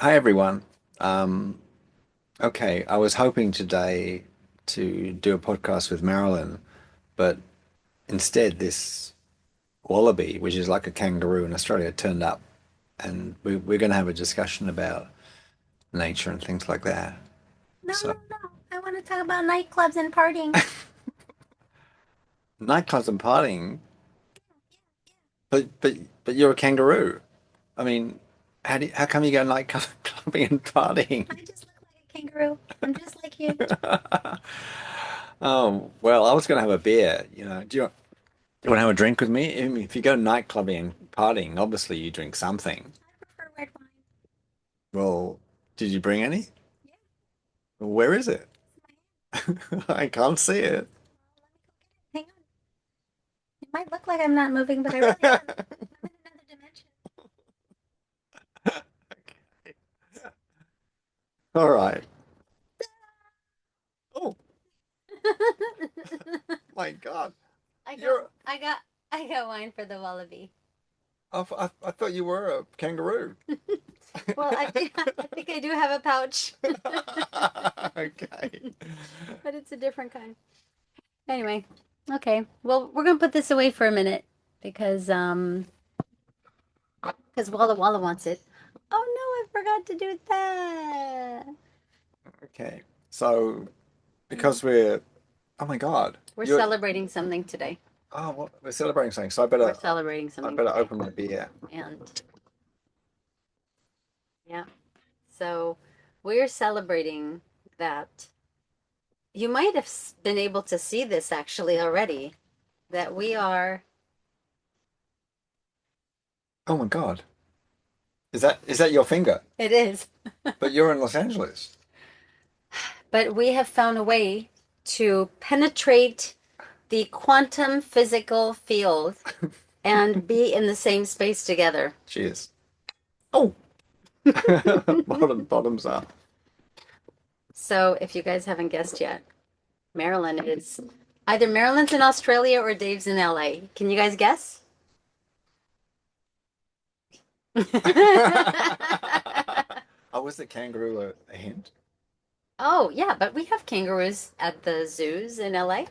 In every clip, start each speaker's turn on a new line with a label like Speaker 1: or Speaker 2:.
Speaker 1: Hi everyone. Um, okay, I was hoping today to do a podcast with Marilyn, but instead this wallaby, which is like a kangaroo in Australia, turned up, and we're going to have a discussion about nature and things like that.
Speaker 2: No,
Speaker 1: So
Speaker 2: no, no. I want to talk about nightclubs and partying.
Speaker 1: nightclubs and partying, but you're a kangaroo. I mean, how come you go nightclubbing and partying?
Speaker 2: I just look like a kangaroo. I'm just like you.
Speaker 1: Oh, well, I was going to have a beer. Do you want to have a drink with me? I mean, if you go nightclubbing and partying, obviously you drink something.
Speaker 2: I prefer red wine.
Speaker 1: Well, did you bring any?
Speaker 2: Yeah,
Speaker 1: Where is it?
Speaker 2: it's in my hand.
Speaker 1: I can't see it.
Speaker 2: Well, let me go get it. Hang on. It might look like I'm not moving, but I really am. I'm in another dimension.
Speaker 1: All right. Oh my God.
Speaker 2: I got,
Speaker 1: You're,
Speaker 2: I got, I got wine for the wallaby.
Speaker 1: I thought you were a kangaroo.
Speaker 2: Well, I think I do have a pouch,
Speaker 1: Okay.
Speaker 2: but it's a different kind. Anyway, okay. Well, we're gonna put this away for a minute because Walla Walla wants it. Oh no, I forgot to do that.
Speaker 1: Okay. So,
Speaker 2: Mhm.
Speaker 1: because oh my God,
Speaker 2: We're
Speaker 1: you're,
Speaker 2: celebrating something today.
Speaker 1: well, we're celebrating something. So
Speaker 2: We're celebrating
Speaker 1: I
Speaker 2: something
Speaker 1: better
Speaker 2: today.
Speaker 1: open my beer.
Speaker 2: And yeah, so we're celebrating that. You might have been able to see this actually already, that we are,
Speaker 1: Oh my God. Is that your finger?
Speaker 2: it is,
Speaker 1: But you're in Los Angeles.
Speaker 2: but we have found a way to penetrate the quantum physical field and be in the same space together.
Speaker 1: Cheers. Oh, bottoms up.
Speaker 2: So if you guys haven't guessed yet, Maryland is either Maryland's in Australia or Dave's in LA. Can you guys guess?
Speaker 1: Oh, was the kangaroo a hint?
Speaker 2: Oh, yeah, but we have kangaroos at the zoos in LA.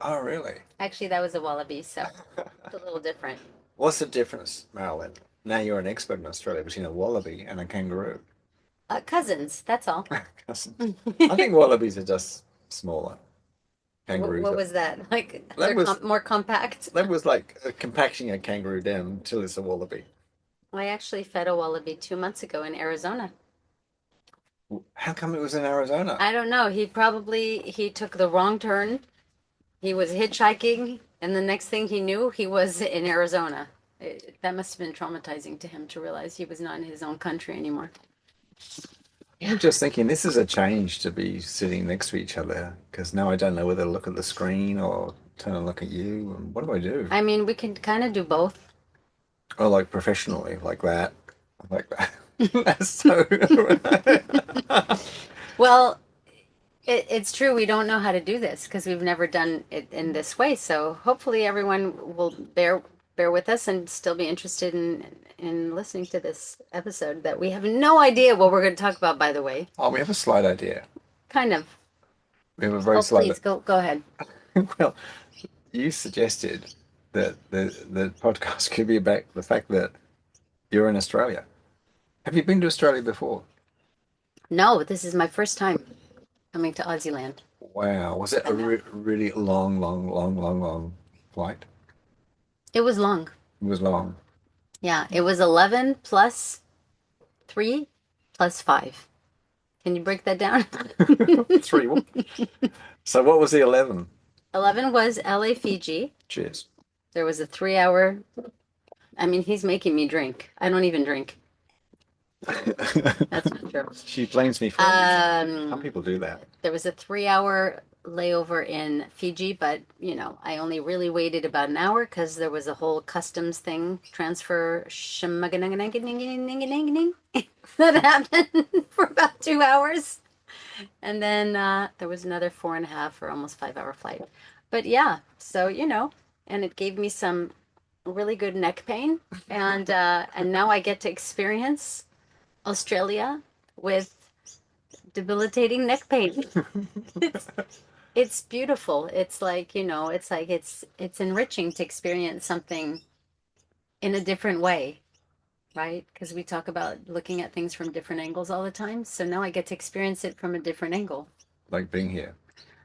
Speaker 1: Oh, really?
Speaker 2: Actually, that was a wallaby, so it's a little different.
Speaker 1: What's the difference, Marilyn? Now you're an expert in Australia between a wallaby and a kangaroo.
Speaker 2: Cousins, that's all.
Speaker 1: Cousins. I think wallabies are just smaller. Kangaroos
Speaker 2: What
Speaker 1: are.
Speaker 2: was that? Like
Speaker 1: That was
Speaker 2: more compact.
Speaker 1: that was like compacting a kangaroo down until it's a wallaby.
Speaker 2: I actually fed a wallaby 2 months ago in Arizona.
Speaker 1: How come it was in Arizona?
Speaker 2: I don't know. He took the wrong turn. He was hitchhiking, and the next thing he knew, he was in Arizona. That must have been traumatizing to him to realize he was not in his own country anymore.
Speaker 1: I'm
Speaker 2: Yeah.
Speaker 1: just thinking this is a change to be sitting next to each other because now I don't know whether to look at the screen or turn and look at you. And what do I do?
Speaker 2: I mean, we can kind of do both.
Speaker 1: Or like professionally, like that, like that. That's so.
Speaker 2: Well, it's true. We don't know how to do this because we've never done it in this way. So hopefully everyone will bear with us and still be interested in listening to this episode that we have no idea what we're going to talk about, by the way.
Speaker 1: Oh, we have a slight idea.
Speaker 2: Kind of.
Speaker 1: We have a very
Speaker 2: Oh,
Speaker 1: slight.
Speaker 2: please go ahead.
Speaker 1: Well, you suggested that the podcast could be about the fact that you're in Australia. Have you been to Australia before?
Speaker 2: No, this is my first time coming to Aussie land.
Speaker 1: Wow, was it
Speaker 2: I
Speaker 1: a
Speaker 2: know.
Speaker 1: really long flight?
Speaker 2: It was long.
Speaker 1: It was long.
Speaker 2: Yeah, it was 11 plus 3 plus 5. Can you break that down?
Speaker 1: Three. So what was the 11?
Speaker 2: 11 was LA Fiji.
Speaker 1: Cheers.
Speaker 2: There was a 3 hour. I mean, he's making me drink. I don't even drink. That's not true.
Speaker 1: She blames me for everything. Some
Speaker 2: Um,
Speaker 1: people do that.
Speaker 2: there was a 3 hour layover in Fiji, but I only really waited about an hour because there was a whole customs thing transfer that happened for about 2 hours. And then there was another 4.5 or almost 5 hour flight. But yeah, so and it gave me some really good neck pain, and now I get to experience Australia with debilitating neck pain. It's it's beautiful. It's like, it's enriching to experience something in a different way, right? Because we talk about looking at things from different angles all the time. So now I get to experience it from a different angle.
Speaker 1: Like being here.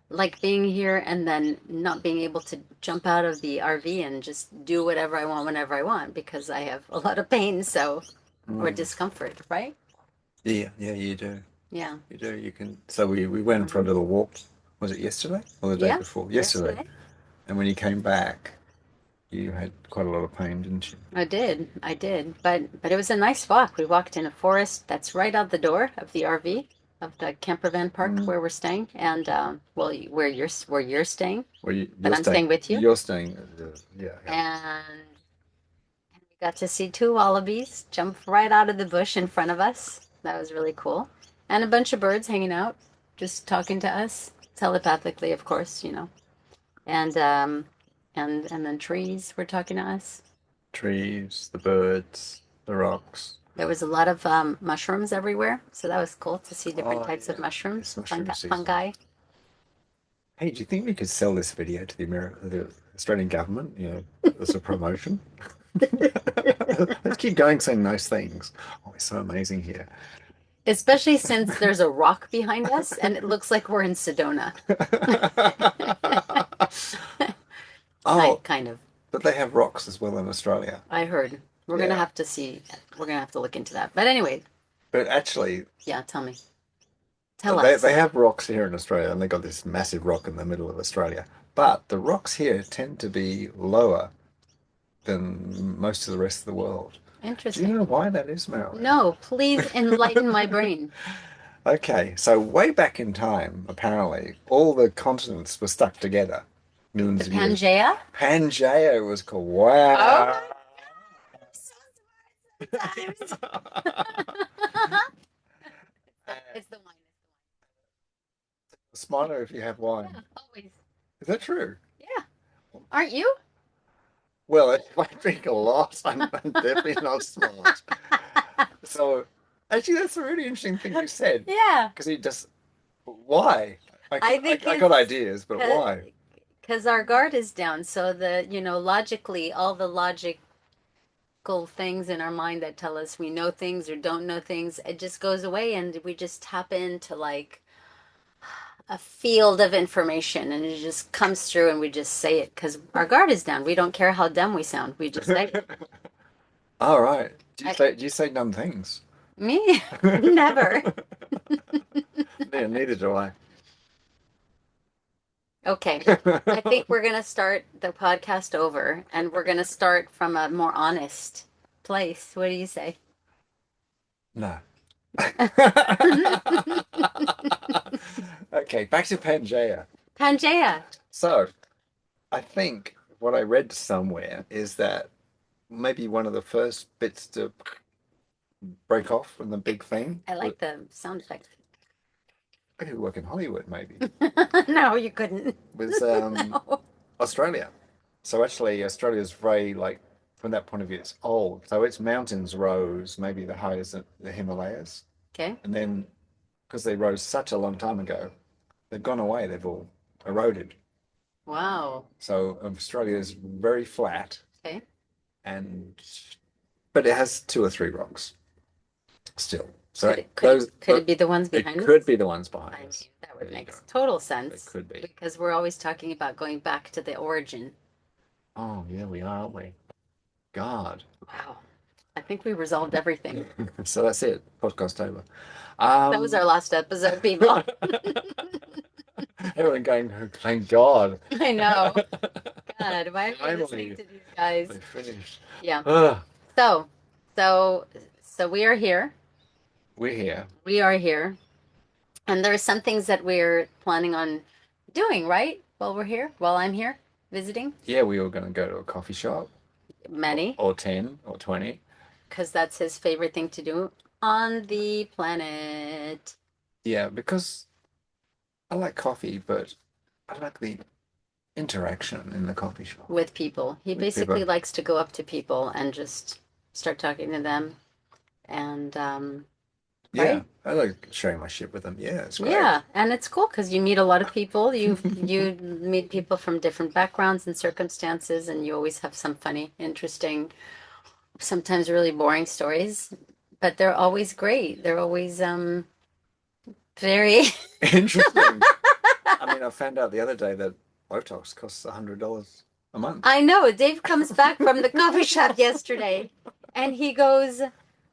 Speaker 2: Like being here and then not being able to jump out of the RV and just do whatever I want whenever I want because I have a lot of pain, so or
Speaker 1: Mm.
Speaker 2: discomfort, right?
Speaker 1: Yeah, yeah, you do.
Speaker 2: Yeah.
Speaker 1: You do. You can. So we went for a little walk. Was it yesterday or the day
Speaker 2: Yeah.
Speaker 1: before? Yesterday.
Speaker 2: Yesterday.
Speaker 1: And when you came back, you had quite a lot of pain, didn't you?
Speaker 2: I did. I did. But it was a nice walk. We walked in a forest that's right out the door of the RV of the camper van park
Speaker 1: Mm.
Speaker 2: where we're staying and well, where you're staying,
Speaker 1: Well,
Speaker 2: but I'm staying with you.
Speaker 1: You're staying. Yeah, yeah.
Speaker 2: And we got to see two wallabies jump right out of the bush in front of us. That was really cool. And a bunch of birds hanging out, just talking to us telepathically, of course, And and then trees were talking to us.
Speaker 1: Trees, the birds, the rocks.
Speaker 2: There was a lot of mushrooms everywhere, so that was cool to see different
Speaker 1: Oh
Speaker 2: types of
Speaker 1: yeah, it's
Speaker 2: mushrooms,
Speaker 1: mushroom season.
Speaker 2: fungi.
Speaker 1: Hey, do you think we could sell this video to the Australian government? As a promotion. Let's keep going saying nice things. Oh, it's so amazing here.
Speaker 2: Especially since there's a rock behind us and it looks like we're in Sedona.
Speaker 1: Oh,
Speaker 2: Kind of.
Speaker 1: but they have rocks as well in Australia.
Speaker 2: I heard. We're gonna
Speaker 1: Yeah.
Speaker 2: have to see. We're gonna have to look into that. But anyway,
Speaker 1: But actually,
Speaker 2: yeah, tell me. Tell
Speaker 1: they
Speaker 2: us.
Speaker 1: have rocks here in Australia, and they got this massive rock in the middle of Australia. But the rocks here tend to be lower than most of the rest of the world. Do you
Speaker 2: Interesting.
Speaker 1: know why that is, Marilyn?
Speaker 2: No, please enlighten my brain.
Speaker 1: Okay, so way back in time, apparently, all the continents were stuck together
Speaker 2: The
Speaker 1: millions of years.
Speaker 2: Pangea?
Speaker 1: Pangea was called.
Speaker 2: Oh
Speaker 1: Wow.
Speaker 2: my gosh. It's the wine.
Speaker 1: Smarter if you have wine.
Speaker 2: Yeah, always.
Speaker 1: Is that true?
Speaker 2: Yeah. Aren't you?
Speaker 1: Well, if I drink a lot, I'm definitely not smart. So, actually, that's a really interesting thing you said.
Speaker 2: Yeah.
Speaker 1: Because he just, why?
Speaker 2: I think
Speaker 1: I got
Speaker 2: it's
Speaker 1: ideas, but why?
Speaker 2: because our guard is down. So logically, all the logical things in our mind that tell us we know things or don't know things, it just goes away and we just tap into like a field of information and it just comes through and we just say it because our guard is down. We don't care how dumb we sound. We just say it.
Speaker 1: All right.
Speaker 2: I,
Speaker 1: Do you say dumb things?
Speaker 2: Me? Never.
Speaker 1: Yeah, neither do I.
Speaker 2: Okay. I think we're going to start the podcast over and we're going to start from a more honest place. What do you say?
Speaker 1: No. Okay, back to Pangea.
Speaker 2: Pangea.
Speaker 1: So, I think what I read somewhere is that maybe one of the first bits to break off from the big thing.
Speaker 2: I like the sound effect.
Speaker 1: I could work in Hollywood, maybe.
Speaker 2: No, you couldn't.
Speaker 1: Was
Speaker 2: No.
Speaker 1: Australia. So actually, Australia's very like from that point of view, it's old. So its mountains rose maybe the highest of the Himalayas,
Speaker 2: Okay.
Speaker 1: and then because they rose such a long time ago, they've gone away. They've all eroded.
Speaker 2: Wow.
Speaker 1: So Australia is very flat,
Speaker 2: Okay.
Speaker 1: and but it has two or three rocks still. So
Speaker 2: Could it, could it be the ones
Speaker 1: it
Speaker 2: behind us?
Speaker 1: could be the ones behind
Speaker 2: I mean,
Speaker 1: us.
Speaker 2: that would
Speaker 1: There you
Speaker 2: make
Speaker 1: go.
Speaker 2: total
Speaker 1: It
Speaker 2: sense
Speaker 1: could be.
Speaker 2: because we're always talking about going back to the origin.
Speaker 1: Oh yeah, we are, aren't we? God.
Speaker 2: Wow. I think we resolved everything.
Speaker 1: So that's it. Podcast over.
Speaker 2: That was our last episode, people.
Speaker 1: Everyone going, "Oh, thank God.
Speaker 2: I know. God, why are we
Speaker 1: Finally,
Speaker 2: listening to these guys?
Speaker 1: they finished.
Speaker 2: Yeah.
Speaker 1: Ah,
Speaker 2: So, so, so we are here.
Speaker 1: we're here.
Speaker 2: We are here. And there are some things that we're planning on doing, right? While we're here, while I'm here visiting.
Speaker 1: Yeah, we were going to go to a coffee shop
Speaker 2: Many,
Speaker 1: or 10 or 20.
Speaker 2: because that's his favorite thing to do on the planet.
Speaker 1: Yeah, because I like coffee, but I like the interaction in the coffee shop
Speaker 2: With people. He
Speaker 1: with
Speaker 2: basically
Speaker 1: people.
Speaker 2: likes to go up to people and just start talking to them. And
Speaker 1: Yeah,
Speaker 2: right?
Speaker 1: I like sharing my shit with them. Yeah, it's great.
Speaker 2: Yeah, and it's cool because you meet a lot of people. You meet people from different backgrounds and circumstances, and you always have some funny, interesting, sometimes really boring stories, but they're always great. They're always very.
Speaker 1: Interesting. I mean, I found out the other day that Botox costs $100 a month.
Speaker 2: I know. Dave comes back from the coffee shop yesterday and he goes,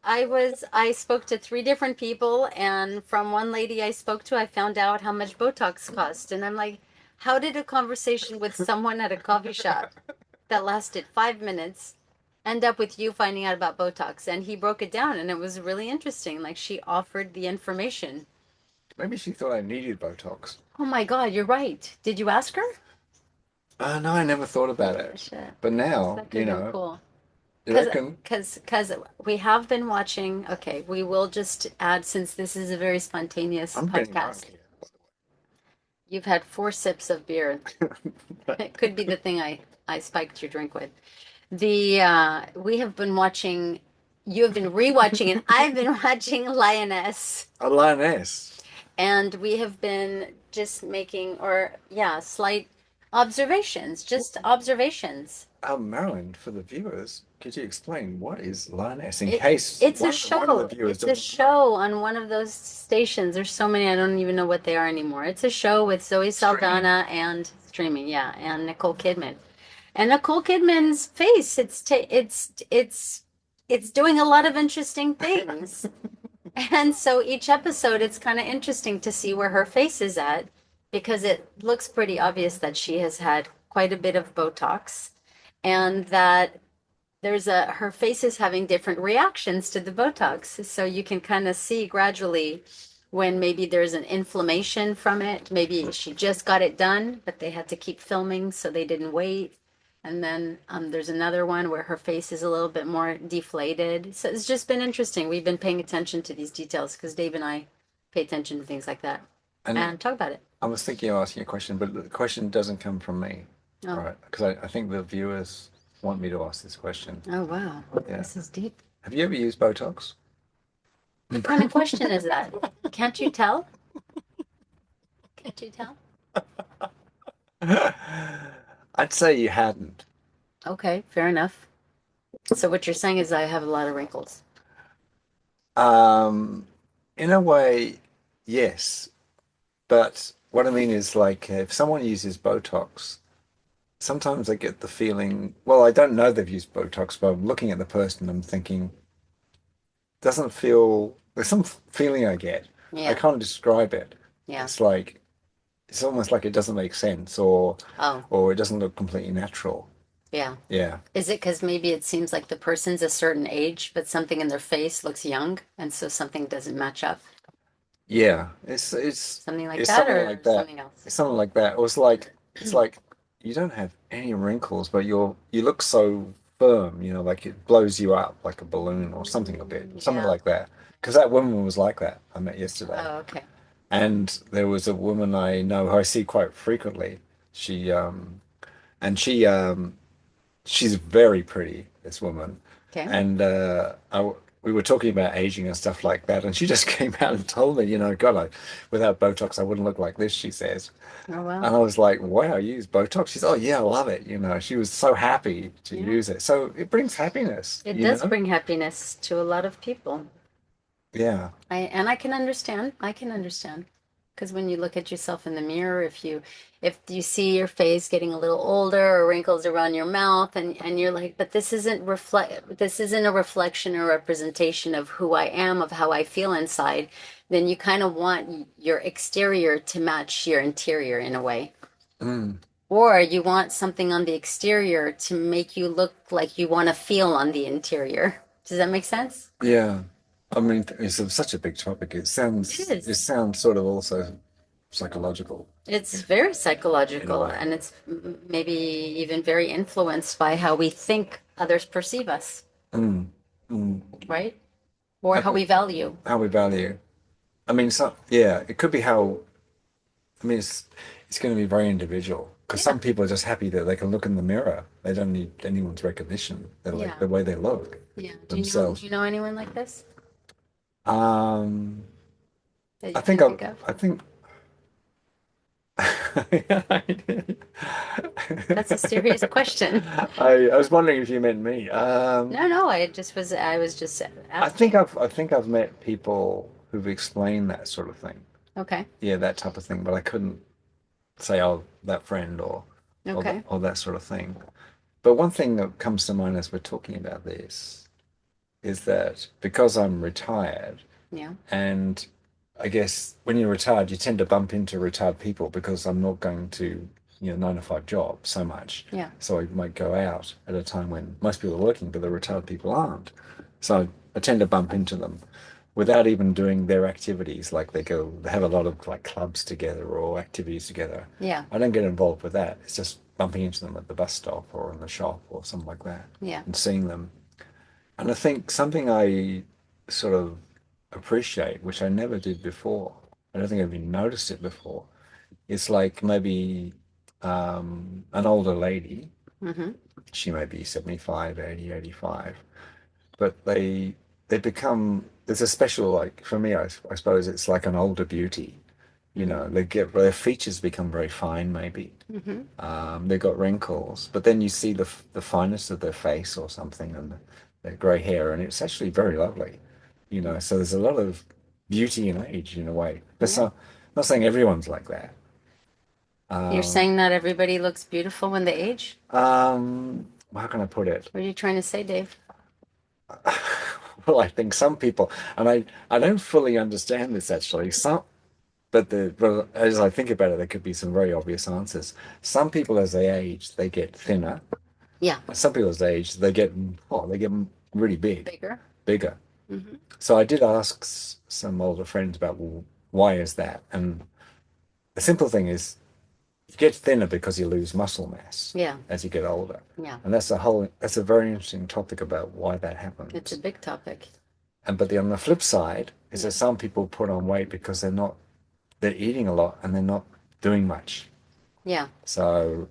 Speaker 2: I spoke to three different people, and from one lady I spoke to, I found out how much Botox cost. And I'm like, how did a conversation with someone at a coffee shop that lasted 5 minutes end up with you finding out about Botox? And he broke it down, and it was really interesting. Like, she offered the information.
Speaker 1: Maybe she thought I needed Botox.
Speaker 2: Oh my God, you're right. Did you ask her?
Speaker 1: No, I never thought about
Speaker 2: Oh,
Speaker 1: it.
Speaker 2: shit.
Speaker 1: But now,
Speaker 2: That could have been cool.
Speaker 1: you reckon?
Speaker 2: Because we have been watching. Okay, we will just add, since this is a very spontaneous
Speaker 1: I'm getting drunk
Speaker 2: podcast. You've had 4 sips of beer.
Speaker 1: here.
Speaker 2: It could be the thing I spiked your drink with. We have been watching. You have been rewatching, and I've been watching Lioness,
Speaker 1: A lioness.
Speaker 2: and we have been just making, or yeah, slight observations, just observations.
Speaker 1: Marilyn, for the viewers, could you explain what is lioness in
Speaker 2: It
Speaker 1: case
Speaker 2: it's a
Speaker 1: one of the
Speaker 2: show.
Speaker 1: viewers
Speaker 2: It's a
Speaker 1: doesn't?
Speaker 2: show on one of those stations. There's so many I don't even know what they are anymore. It's a show with Zoe
Speaker 1: Streaming.
Speaker 2: Saldana and streaming, yeah, and Nicole Kidman. And Nicole Kidman's face, it's doing a lot of interesting things. And so each episode, it's kind of interesting to see where her face is at because it looks pretty obvious that she has had quite a bit of Botox and that there's a her face is having different reactions to the Botox. So you can kind of see gradually when maybe there's an inflammation from it. Maybe she just got it done, but they had to keep filming, so they didn't wait. And then there's another one where her face is a little bit more deflated. So it's just been interesting. We've been paying attention to these details because Dave and I pay attention to things like that
Speaker 1: And
Speaker 2: and talk about it.
Speaker 1: I was thinking of asking a question, but the question doesn't come from me,
Speaker 2: Oh,
Speaker 1: right? Because I think the viewers want me to ask this question.
Speaker 2: oh wow,
Speaker 1: Yeah.
Speaker 2: this is deep.
Speaker 1: Have you ever used Botox?
Speaker 2: What kind of question is that? Can't you tell? Can't you tell?
Speaker 1: I'd say you hadn't.
Speaker 2: Okay, fair enough. So what you're saying is I have a lot of wrinkles.
Speaker 1: Um, in a way, yes. But what I mean is, like, if someone uses Botox, sometimes I get the feeling, well, I don't know they've used Botox, but I'm looking at the person, I'm thinking, doesn't feel, there's some feeling I get. I
Speaker 2: Yeah,
Speaker 1: can't describe it.
Speaker 2: yeah.
Speaker 1: It's like, it's almost like it doesn't make sense
Speaker 2: Oh,
Speaker 1: or it doesn't look completely natural.
Speaker 2: yeah.
Speaker 1: Yeah.
Speaker 2: Is it because maybe it seems like the person's a certain age, but something in their face looks young, and so something doesn't match up?
Speaker 1: Yeah. It's
Speaker 2: Something like
Speaker 1: it's
Speaker 2: that,
Speaker 1: something
Speaker 2: or
Speaker 1: like that.
Speaker 2: something else?
Speaker 1: It's something like that. Or it's like you don't have any wrinkles, but you look so firm, like it blows you up like a balloon or something a bit, something
Speaker 2: Yeah.
Speaker 1: like that. Because that woman was like that I met yesterday.
Speaker 2: Oh, okay.
Speaker 1: And there was a woman I know who I see quite frequently. She and she's very pretty, this woman.
Speaker 2: Okay.
Speaker 1: And we were talking about aging and stuff like that, and she just came out and told me, God, without Botox, I wouldn't look like this, she says.
Speaker 2: Oh,
Speaker 1: And
Speaker 2: well.
Speaker 1: I was like, wow, you use Botox? She's, oh, yeah, I love it. She was so happy to
Speaker 2: Yeah.
Speaker 1: use it. So it brings happiness,
Speaker 2: It does bring happiness to a lot of people.
Speaker 1: Yeah.
Speaker 2: I can understand. I can understand. Because when you look at yourself in the mirror, if you see your face getting a little older or wrinkles around your mouth and you're like, but this isn't a reflection or representation of who I am, of how I feel inside, then you kind of want your exterior to match your interior in a way.
Speaker 1: Mm,
Speaker 2: Or you want something on the exterior to make you look like you want to feel on the interior. Does that make sense?
Speaker 1: yeah. I mean, it's such a big topic.
Speaker 2: It
Speaker 1: It
Speaker 2: is.
Speaker 1: sounds sort of also psychological
Speaker 2: It's very
Speaker 1: in a
Speaker 2: psychological,
Speaker 1: way.
Speaker 2: and it's maybe even very influenced by how we think others perceive us,
Speaker 1: Mm, mm.
Speaker 2: right? Or
Speaker 1: I
Speaker 2: how
Speaker 1: think
Speaker 2: we value.
Speaker 1: how we value. I mean, yeah, it could be how. I mean, it's going to be very individual because
Speaker 2: Yeah,
Speaker 1: some people are just happy that they can look in the mirror. They don't need anyone's recognition. They like
Speaker 2: yeah,
Speaker 1: the way they look
Speaker 2: yeah. Do
Speaker 1: themselves.
Speaker 2: you know anyone like this?
Speaker 1: Um,
Speaker 2: that
Speaker 1: I
Speaker 2: you
Speaker 1: think
Speaker 2: can think of?
Speaker 1: I think yeah, I did.
Speaker 2: That's a serious question.
Speaker 1: I was wondering if you meant me.
Speaker 2: No, no, I was just asking.
Speaker 1: I think I've met people who've explained that sort of thing.
Speaker 2: Okay.
Speaker 1: Yeah, that type of thing, but I couldn't say, oh, that friend
Speaker 2: Okay.
Speaker 1: or that sort of thing. But one thing that comes to mind as we're talking about this is that because I'm retired,
Speaker 2: Yeah.
Speaker 1: and I guess when you're retired, you tend to bump into retired people because I'm not going to, 9 to 5 job so much.
Speaker 2: Yeah.
Speaker 1: So I might go out at a time when most people are working, but the retired people aren't. So I tend to bump into them without even doing their activities. Like they have a lot of like clubs together or activities together.
Speaker 2: Yeah.
Speaker 1: I don't get involved with that. It's just bumping into them at the bus stop or in the shop or something like that
Speaker 2: Yeah.
Speaker 1: and seeing them. And I think something I sort of appreciate, which I never did before, I don't think I've even noticed it before, is like maybe an older lady,
Speaker 2: Mm-hmm.
Speaker 1: she may be 75, 80, 85, but they become, there's a special, like, for me, I suppose it's like an older beauty. They get their features become very fine, maybe.
Speaker 2: Mm-hmm.
Speaker 1: They've got wrinkles, but then you see the fineness of their face or something and their grey hair, and it's actually very lovely. So there's a lot of beauty in age in a way. But
Speaker 2: Yeah.
Speaker 1: not saying everyone's like that.
Speaker 2: You're
Speaker 1: Um,
Speaker 2: saying not everybody looks beautiful when they age?
Speaker 1: how can I put it?
Speaker 2: What are you trying to say, Dave?
Speaker 1: Well, I think some people, and I don't fully understand this actually. But as I think about it, there could be some very obvious answers. Some people, as they age, they get thinner.
Speaker 2: Yeah.
Speaker 1: Some people, as they age, they get really
Speaker 2: Bigger.
Speaker 1: bigger.
Speaker 2: Mm-hmm.
Speaker 1: So I did ask some older friends about, well, why is that? And the simple thing is you get thinner because you lose muscle mass
Speaker 2: Yeah.
Speaker 1: as you get older.
Speaker 2: Yeah.
Speaker 1: And that's a very interesting topic about why that
Speaker 2: It's a
Speaker 1: happens.
Speaker 2: big topic.
Speaker 1: And but on the flip side is
Speaker 2: Yeah.
Speaker 1: that some people put on weight because they're eating a lot and they're not doing much.
Speaker 2: Yeah.
Speaker 1: So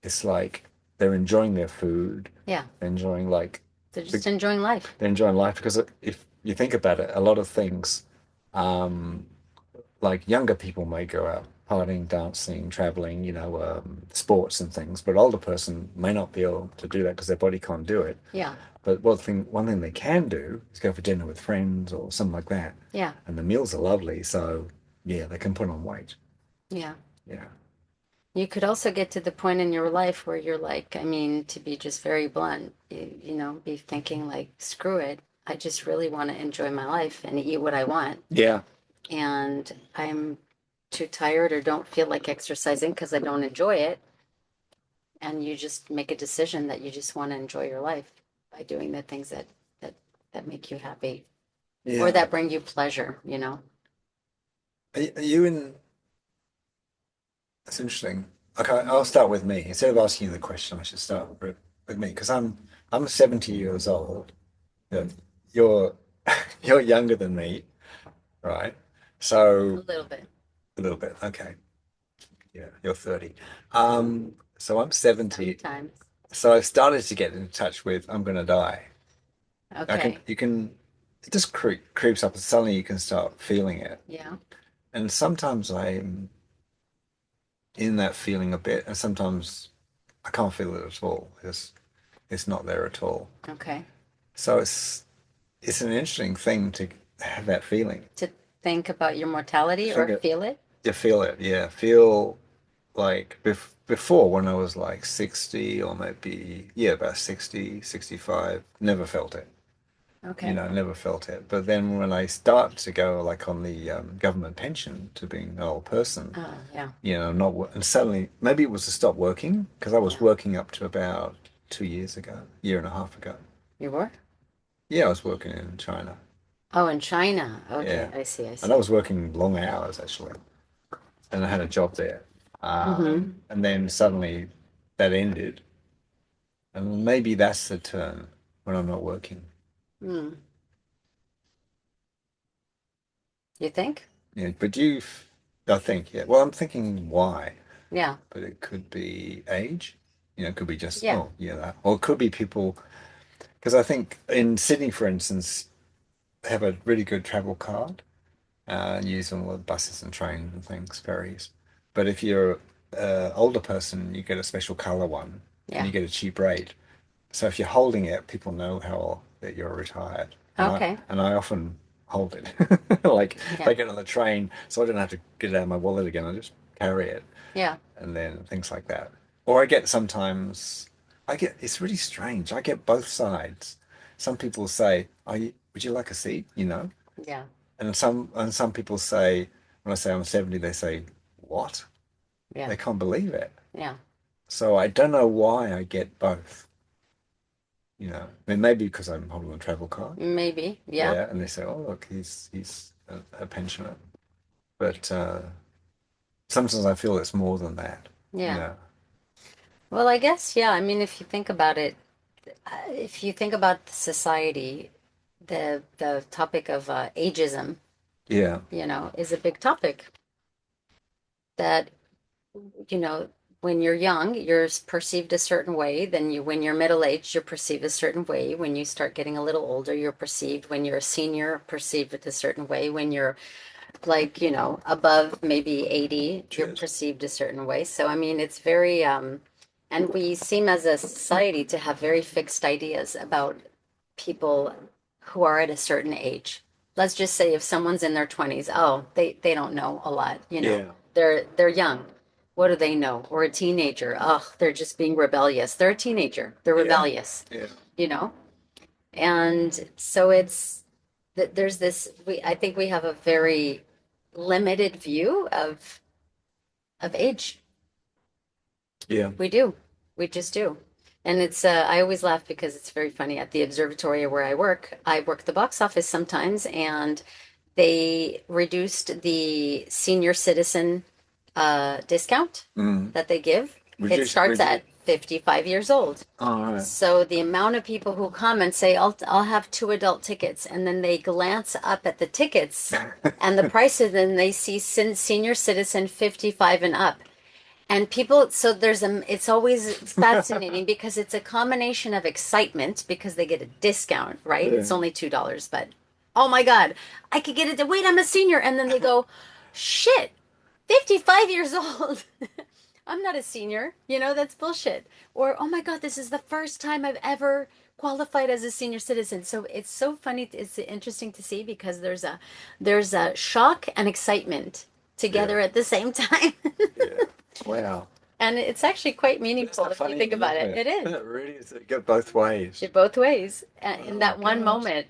Speaker 1: it's like they're enjoying their food,
Speaker 2: Yeah.
Speaker 1: they're enjoying like
Speaker 2: They're
Speaker 1: the,
Speaker 2: just enjoying life.
Speaker 1: they're enjoying life because if you think about it, a lot of things, um, like younger people may go out partying, dancing, traveling, sports and things, but older person may not be able to do that because their body can't do it.
Speaker 2: Yeah.
Speaker 1: But one thing they can do is go for dinner with friends or something like that,
Speaker 2: Yeah.
Speaker 1: and the meals are lovely. So yeah, they can put on weight.
Speaker 2: Yeah.
Speaker 1: Yeah,
Speaker 2: You could also get to the point in your life where you're like, I mean, to be just very blunt, be thinking like, screw it. I just really want to enjoy my life and eat what I want.
Speaker 1: yeah,
Speaker 2: And I'm too tired or don't feel like exercising because I don't enjoy it. And you just make a decision that you just want to enjoy your life by doing the things that that make you happy or
Speaker 1: yeah.
Speaker 2: that bring you pleasure.
Speaker 1: Are you in? That's interesting. Okay, I'll start with me. Instead of asking you the question, I should start with me because I'm 70 years old. Yeah. You're you're younger than me, right?
Speaker 2: A
Speaker 1: So
Speaker 2: little bit.
Speaker 1: a little bit. Okay. Yeah, you're 30. So I'm 70.
Speaker 2: Sometimes.
Speaker 1: So I've started to get in touch with I'm gonna die.
Speaker 2: Okay.
Speaker 1: You can it just creeps up and suddenly you can start feeling it.
Speaker 2: Yeah.
Speaker 1: And sometimes I'm in that feeling a bit, and sometimes I can't feel it at all. It's not there at all.
Speaker 2: Okay.
Speaker 1: So it's an interesting thing to have that feeling.
Speaker 2: To think about your mortality or
Speaker 1: Think
Speaker 2: feel it?
Speaker 1: You feel it, yeah. Feel like before when I was like 60 or maybe, yeah, about 60, 65, never felt it.
Speaker 2: Okay.
Speaker 1: Never felt it. But then when I start to go like on the government pension to being an old person,
Speaker 2: Oh, yeah.
Speaker 1: not and suddenly maybe it was to stop working because I was
Speaker 2: Yeah.
Speaker 1: working up to about 2 years ago, year and a half ago.
Speaker 2: You were?
Speaker 1: Yeah, I was working in China.
Speaker 2: Oh, in China. Okay.
Speaker 1: Yeah,
Speaker 2: I see. I
Speaker 1: and I
Speaker 2: see.
Speaker 1: was working long hours actually, and I had a job there.
Speaker 2: Mm-hmm.
Speaker 1: And then suddenly that ended, and maybe that's the turn when I'm not working.
Speaker 2: Mm. You think?
Speaker 1: Yeah, but I think, yeah. Well, I'm thinking why,
Speaker 2: Yeah.
Speaker 1: but it could be age. It could be just,
Speaker 2: Yeah.
Speaker 1: oh, yeah, that. Or it could be people, because I think in Sydney, for instance, have a really good travel card and use them with buses and trains and things, ferries. But if you're an older person, you get a special color one and
Speaker 2: Yeah.
Speaker 1: you get a cheap rate. So if you're holding it, people know how that you're retired.
Speaker 2: Okay.
Speaker 1: And I often hold it. Like if
Speaker 2: Yeah.
Speaker 1: I get on the train, so I don't have to get it out of my wallet again, I just carry it
Speaker 2: Yeah.
Speaker 1: and then things like that. Or I get sometimes I get it's really strange. I get both sides. Some people say, would you like a seat? You know?
Speaker 2: Yeah.
Speaker 1: And some people say, when I say I'm 70, they say, what?
Speaker 2: Yeah.
Speaker 1: They can't believe it.
Speaker 2: Yeah.
Speaker 1: So I don't know why I get both, you know. I mean, maybe because I'm holding a travel card.
Speaker 2: Maybe. Yeah.
Speaker 1: Yeah, and they say, "Oh, look, he's a pensioner." But sometimes I feel it's more than that, you
Speaker 2: Yeah.
Speaker 1: know.
Speaker 2: Well, I guess, yeah. I mean, if you think about it, if you think about society, the topic of ageism,
Speaker 1: Yeah.
Speaker 2: is a big topic that, you know, when you're young, you're perceived a certain way. Then when you're middle-aged, you're perceived a certain way. When you start getting a little older, you're perceived, when you're a senior, perceived a certain way. When you're like, above maybe 80, you're
Speaker 1: Cheers.
Speaker 2: perceived a certain way. So, I mean, it's very, and we seem as a society to have very fixed ideas about people who are at a certain age. Let's just say if someone's in their 20s, oh, they don't know a lot,
Speaker 1: Yeah.
Speaker 2: They're young. What do they know? Or a teenager. Oh, they're just being rebellious. They're a teenager. They're
Speaker 1: Yeah.
Speaker 2: rebellious,
Speaker 1: Yeah.
Speaker 2: you know? And so it's that there's this we I think we have a very limited view of age.
Speaker 1: Yeah.
Speaker 2: We do. We just do. And it's I always laugh because it's very funny. At the observatory where I work the box office sometimes, and they reduced the senior citizen discount
Speaker 1: Mm.
Speaker 2: that they give. It
Speaker 1: Reduce,
Speaker 2: starts
Speaker 1: reduce.
Speaker 2: at 55 years old.
Speaker 1: All right.
Speaker 2: So the amount of people who come and say, I'll have two adult tickets, and then they glance up at the tickets and the prices, and they see senior citizen 55 and up. And people, so it's always fascinating because it's a combination of excitement because they get a discount, right?
Speaker 1: Yeah.
Speaker 2: It's only $2, but oh my God, I could get it. Wait, I'm a senior. And then they go, shit, 55 years old. I'm not a senior. That's bullshit. Or, oh my God, this is the first time I've ever qualified as a senior citizen. So it's so funny. It's interesting to see because there's a shock and excitement
Speaker 1: Yeah.
Speaker 2: together at the same time.
Speaker 1: Yeah. Wow.
Speaker 2: And it's actually quite
Speaker 1: That's
Speaker 2: meaningful
Speaker 1: the
Speaker 2: if you
Speaker 1: funny
Speaker 2: think
Speaker 1: thing,
Speaker 2: about
Speaker 1: isn't
Speaker 2: it.
Speaker 1: it?
Speaker 2: It is.
Speaker 1: It really is. It go both ways.
Speaker 2: It both ways in
Speaker 1: Oh
Speaker 2: that one
Speaker 1: God.
Speaker 2: moment.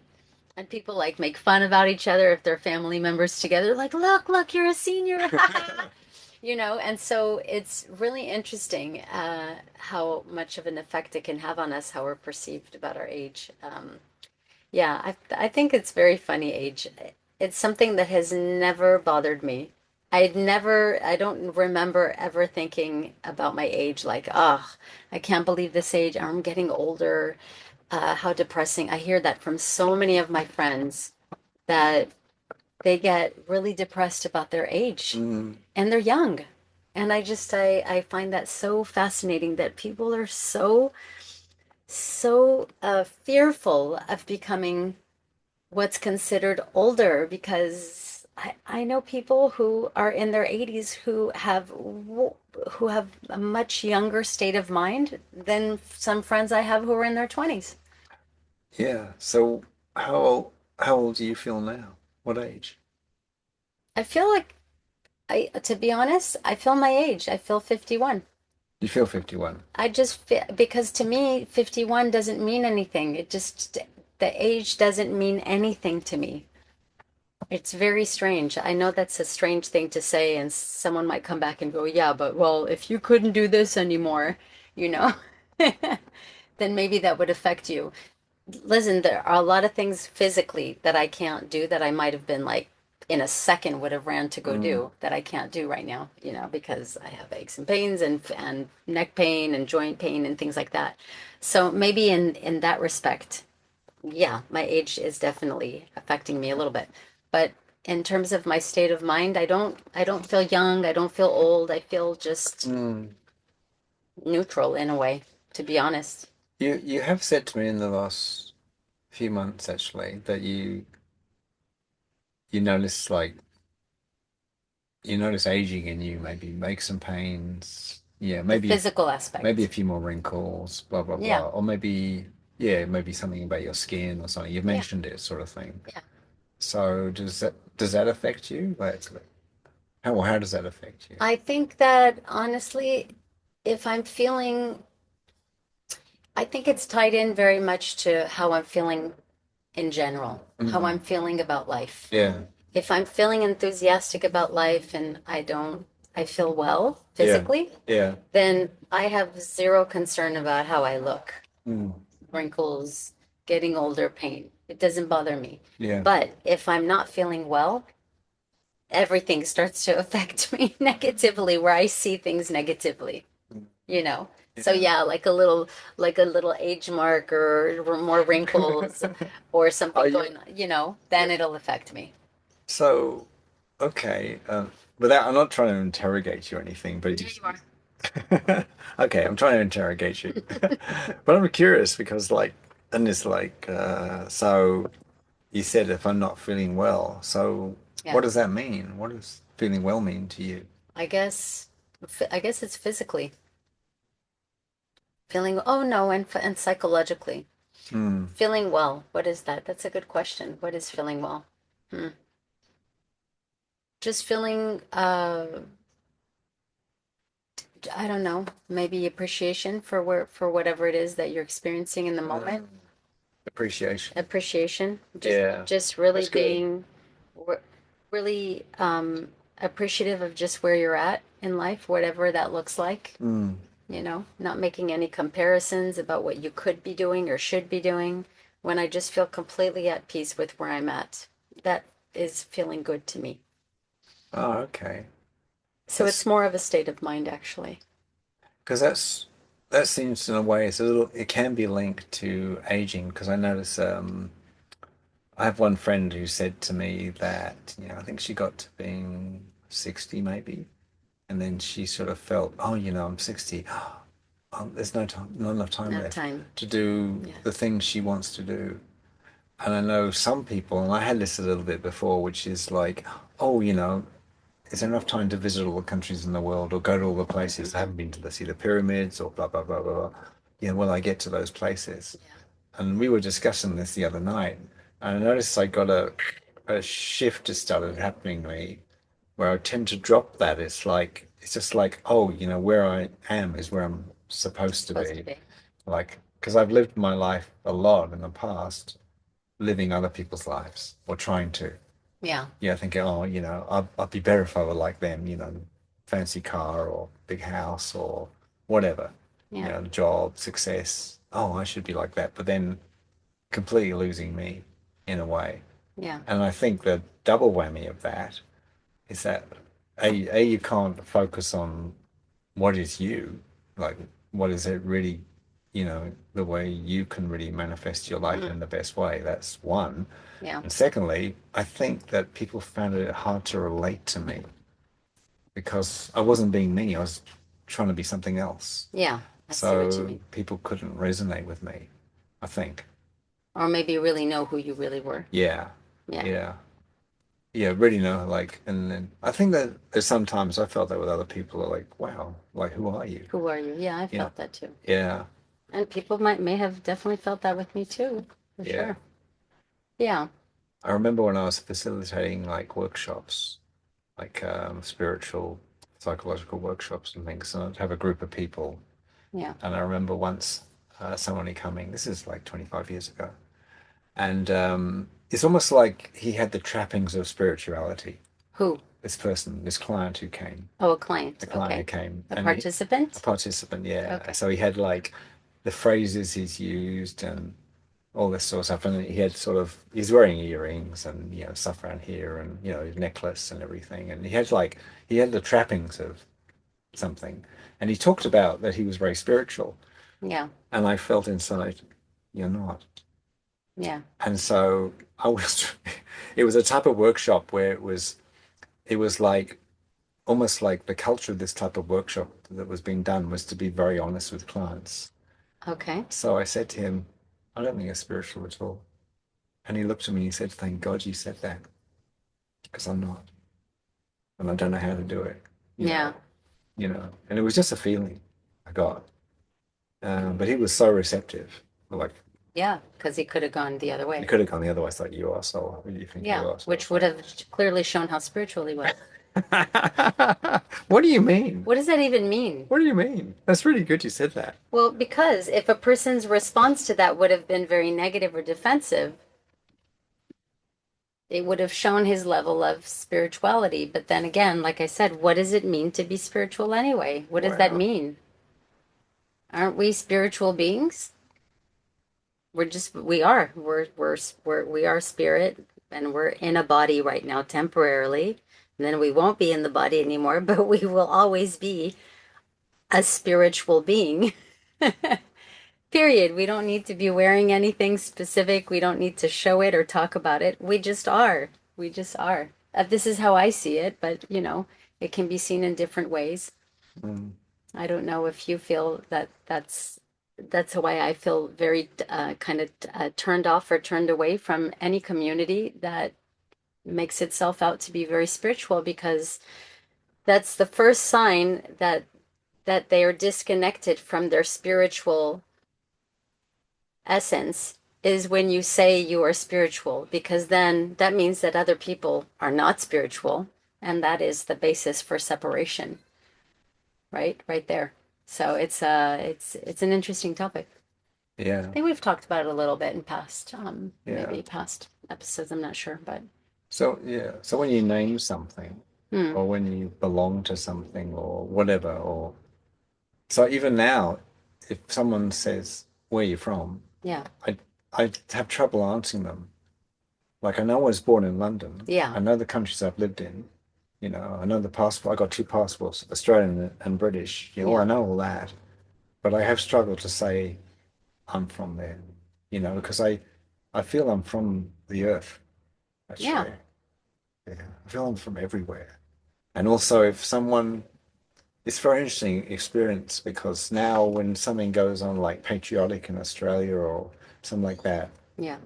Speaker 2: And people like make fun about each other if they're family members together, like, look, you're a senior. And so it's really interesting how much of an effect it can have on us, how we're perceived about our age. Yeah, I think it's very funny age. It's something that has never bothered me. I don't remember ever thinking about my age like, oh, I can't believe this age. I'm getting older. How depressing. I hear that from so many of my friends that they get really depressed about their age
Speaker 1: Mm.
Speaker 2: and they're young. And I find that so fascinating that people are so fearful of becoming what's considered older because I know people who are in their 80s who have a much younger state of mind than some friends I have who are in their 20s.
Speaker 1: Yeah. So how old do you feel now? What age?
Speaker 2: I feel like to be honest, I feel my age. I feel 51.
Speaker 1: You feel 51.
Speaker 2: I just feel, because to me 51 doesn't mean anything. The age doesn't mean anything to me. It's very strange. I know that's a strange thing to say, and someone might come back and go, yeah, but well, if you couldn't do this anymore, you know, then maybe that would affect you. Listen, there are a lot of things physically that I can't do that I might have been like in a second would have ran to go
Speaker 1: Mm.
Speaker 2: do that I can't do right now, because I have aches and pains and neck pain and joint pain and things like that. So maybe in that respect, yeah, my age is definitely affecting me a little bit. But in terms of my state of mind, I don't feel young, I don't feel old. I feel just
Speaker 1: Mm.
Speaker 2: neutral in a way, to be honest.
Speaker 1: You have said to me in the last few months actually that you you notice like you notice aging in you, maybe make some pains. Yeah,
Speaker 2: The
Speaker 1: maybe
Speaker 2: physical
Speaker 1: maybe a
Speaker 2: aspect.
Speaker 1: few more wrinkles, blah blah
Speaker 2: Yeah.
Speaker 1: blah. Or maybe yeah, maybe something about your skin or something. You've
Speaker 2: Yeah.
Speaker 1: mentioned it sort of thing.
Speaker 2: Yeah.
Speaker 1: So does that affect you? Like how does that affect you?
Speaker 2: I think that honestly, if I'm feeling, I think it's tied in very much to how I'm feeling in general, how I'm
Speaker 1: Mm.
Speaker 2: feeling about life.
Speaker 1: Yeah.
Speaker 2: If I'm feeling enthusiastic about life and I feel well
Speaker 1: Yeah.
Speaker 2: physically,
Speaker 1: Yeah.
Speaker 2: then I have zero concern about how I look.
Speaker 1: Mm.
Speaker 2: Wrinkles, getting older, pain. It doesn't bother me.
Speaker 1: Yeah.
Speaker 2: But if I'm not feeling well, everything starts to affect me negatively, where I see things negatively, you know. So
Speaker 1: Yeah.
Speaker 2: yeah, like a little age mark or more wrinkles or
Speaker 1: Are
Speaker 2: something
Speaker 1: you?
Speaker 2: going on, then it'll affect me.
Speaker 1: So, okay, without, I'm not trying to interrogate you or anything, but
Speaker 2: Yeah,
Speaker 1: just,
Speaker 2: you are.
Speaker 1: okay, I'm trying to interrogate you. But I'm curious because, like, and it's like, so you said if I'm not feeling well, so what
Speaker 2: Yeah.
Speaker 1: does that mean? What does feeling well mean to you?
Speaker 2: I guess I guess it's physically feeling, oh no, and psychologically.
Speaker 1: Hmm.
Speaker 2: Feeling well. What is that? That's a good question. What is feeling well? Hmm. Just feeling I don't know, maybe appreciation for whatever it is that you're experiencing in the moment.
Speaker 1: Appreciation.
Speaker 2: Appreciation. Just
Speaker 1: Yeah,
Speaker 2: just really
Speaker 1: that's good.
Speaker 2: being re- really appreciative of just where you're at in life, whatever that looks like.
Speaker 1: Mm.
Speaker 2: Not making any comparisons about what you could be doing or should be doing when I just feel completely at peace with where I'm at. That is feeling good to me.
Speaker 1: Oh, okay.
Speaker 2: So it's
Speaker 1: That's
Speaker 2: more of a state of mind, actually.
Speaker 1: because that seems in a way it's a little it can be linked to aging because I notice I have one friend who said to me that I think she got to being 60 maybe and then she sort of felt I'm 60. There's no time, not enough time
Speaker 2: Enough
Speaker 1: left
Speaker 2: time.
Speaker 1: to do
Speaker 2: Yeah.
Speaker 1: the things she wants to do. And I know some people, and I had this a little bit before, which is like, oh, is there enough time to visit all the countries in the world or go to all the places? I haven't been to see the pyramids or blah, blah, blah, blah, blah. Will I get to those places?
Speaker 2: Yeah.
Speaker 1: And we were discussing this the other night. And I noticed I got a shift that started happening to me where I tend to drop that. It's just like, oh, where I am is where I'm supposed to
Speaker 2: Supposed to
Speaker 1: be.
Speaker 2: be.
Speaker 1: Like, because I've lived my life a lot in the past, living other people's lives or trying to.
Speaker 2: Yeah.
Speaker 1: Yeah, thinking, oh, I'd be better if I were like them, fancy car or big house or whatever,
Speaker 2: Yeah.
Speaker 1: job, success. Oh, I should be like that. But then completely losing me in a way.
Speaker 2: Yeah.
Speaker 1: And I think the double whammy of that is that you can't focus on what is you, like what is it really, the way you can really manifest your life
Speaker 2: Mm.
Speaker 1: in the best way. That's one.
Speaker 2: Yeah.
Speaker 1: And secondly, I think that people found it hard to relate to me because I wasn't being me. I was trying to be something else.
Speaker 2: Yeah. I see what you
Speaker 1: So
Speaker 2: mean.
Speaker 1: people couldn't resonate with me, I think.
Speaker 2: Or maybe you really know who you really were.
Speaker 1: Yeah.
Speaker 2: Yeah.
Speaker 1: Yeah. Yeah, really know, like, and then I think that there's sometimes I felt that with other people are like, wow, like, who are you?
Speaker 2: Who are you? Yeah, I
Speaker 1: Yeah.
Speaker 2: felt that too.
Speaker 1: Yeah.
Speaker 2: And people may have definitely felt that with me too, for
Speaker 1: Yeah.
Speaker 2: sure. Yeah.
Speaker 1: I remember when I was facilitating like workshops, like spiritual, psychological workshops and things, and I'd have a group of people.
Speaker 2: Yeah.
Speaker 1: And I remember once somebody coming, this is like 25 years ago, and it's almost like he had the trappings of spirituality.
Speaker 2: Who?
Speaker 1: This person, this client who came,
Speaker 2: Oh, a client.
Speaker 1: the client who
Speaker 2: Okay.
Speaker 1: came,
Speaker 2: A
Speaker 1: and a
Speaker 2: participant?
Speaker 1: participant, yeah.
Speaker 2: Okay.
Speaker 1: So he had like the phrases he's used and all this sort of stuff. And he had he's wearing earrings and, stuff around here and, his necklace and everything. And he had the trappings of something. And he talked about that he was very spiritual.
Speaker 2: Yeah.
Speaker 1: And I felt inside, you're not.
Speaker 2: Yeah.
Speaker 1: And so I was, it was a type of workshop where it was like almost like the culture of this type of workshop that was being done was to be very honest with clients.
Speaker 2: Okay.
Speaker 1: So I said to him, I don't think it's spiritual at all. And he looked at me and he said, thank God you said that. because I'm not, and I don't know how to do it. You
Speaker 2: Yeah.
Speaker 1: know, and it was just a feeling I got. But he was so receptive. Like
Speaker 2: Yeah. Because he could have gone the other
Speaker 1: he
Speaker 2: way.
Speaker 1: could have gone the other way. It's like you are soul. Who do you think
Speaker 2: Yeah.
Speaker 1: you are? Sort of
Speaker 2: Which would have
Speaker 1: thing.
Speaker 2: clearly shown how spiritual he was.
Speaker 1: What do you mean?
Speaker 2: What does that even mean?
Speaker 1: What do you mean? That's really good you said that.
Speaker 2: Well, because if a person's response to that would have been very negative or defensive, it would have shown his level of spirituality. But then again, like I said, what does it mean to be spiritual anyway? What does that
Speaker 1: Wow.
Speaker 2: mean? Aren't we spiritual beings? We are. We are spirit and we're in a body right now temporarily. And then we won't be in the body anymore, but we will always be a spiritual being. Period. We don't need to be wearing anything specific. We don't need to show it or talk about it. We just are. We just are. This is how I see it, but it can be seen in different ways.
Speaker 1: Mm,
Speaker 2: I don't know if you feel that that's why I feel very kind of turned off or turned away from any community that makes itself out to be very spiritual because that's the first sign that they are disconnected from their spiritual essence is when you say you are spiritual, because then that means that other people are not spiritual, and that is the basis for separation, right? Right there. So it's an interesting topic. I
Speaker 1: yeah.
Speaker 2: think we've talked about it a little bit in past
Speaker 1: Yeah.
Speaker 2: maybe past episodes, I'm not sure, but
Speaker 1: So yeah. So when you name something,
Speaker 2: hmm,
Speaker 1: or when you belong to something, or whatever, or so even now, if someone says where you from,
Speaker 2: yeah.
Speaker 1: I I have trouble answering them. Like I know I was born in London.
Speaker 2: Yeah.
Speaker 1: I know the countries I've lived in. I know the passport. I got two passports, Australian and British. I
Speaker 2: Yeah.
Speaker 1: know all that. But I have struggled to say I'm from there, because I feel I'm from the earth,
Speaker 2: Yeah.
Speaker 1: actually. Yeah. I feel I'm from everywhere. And also if someone it's a very interesting experience because now when something goes on like patriotic in Australia or something like that,
Speaker 2: Yeah.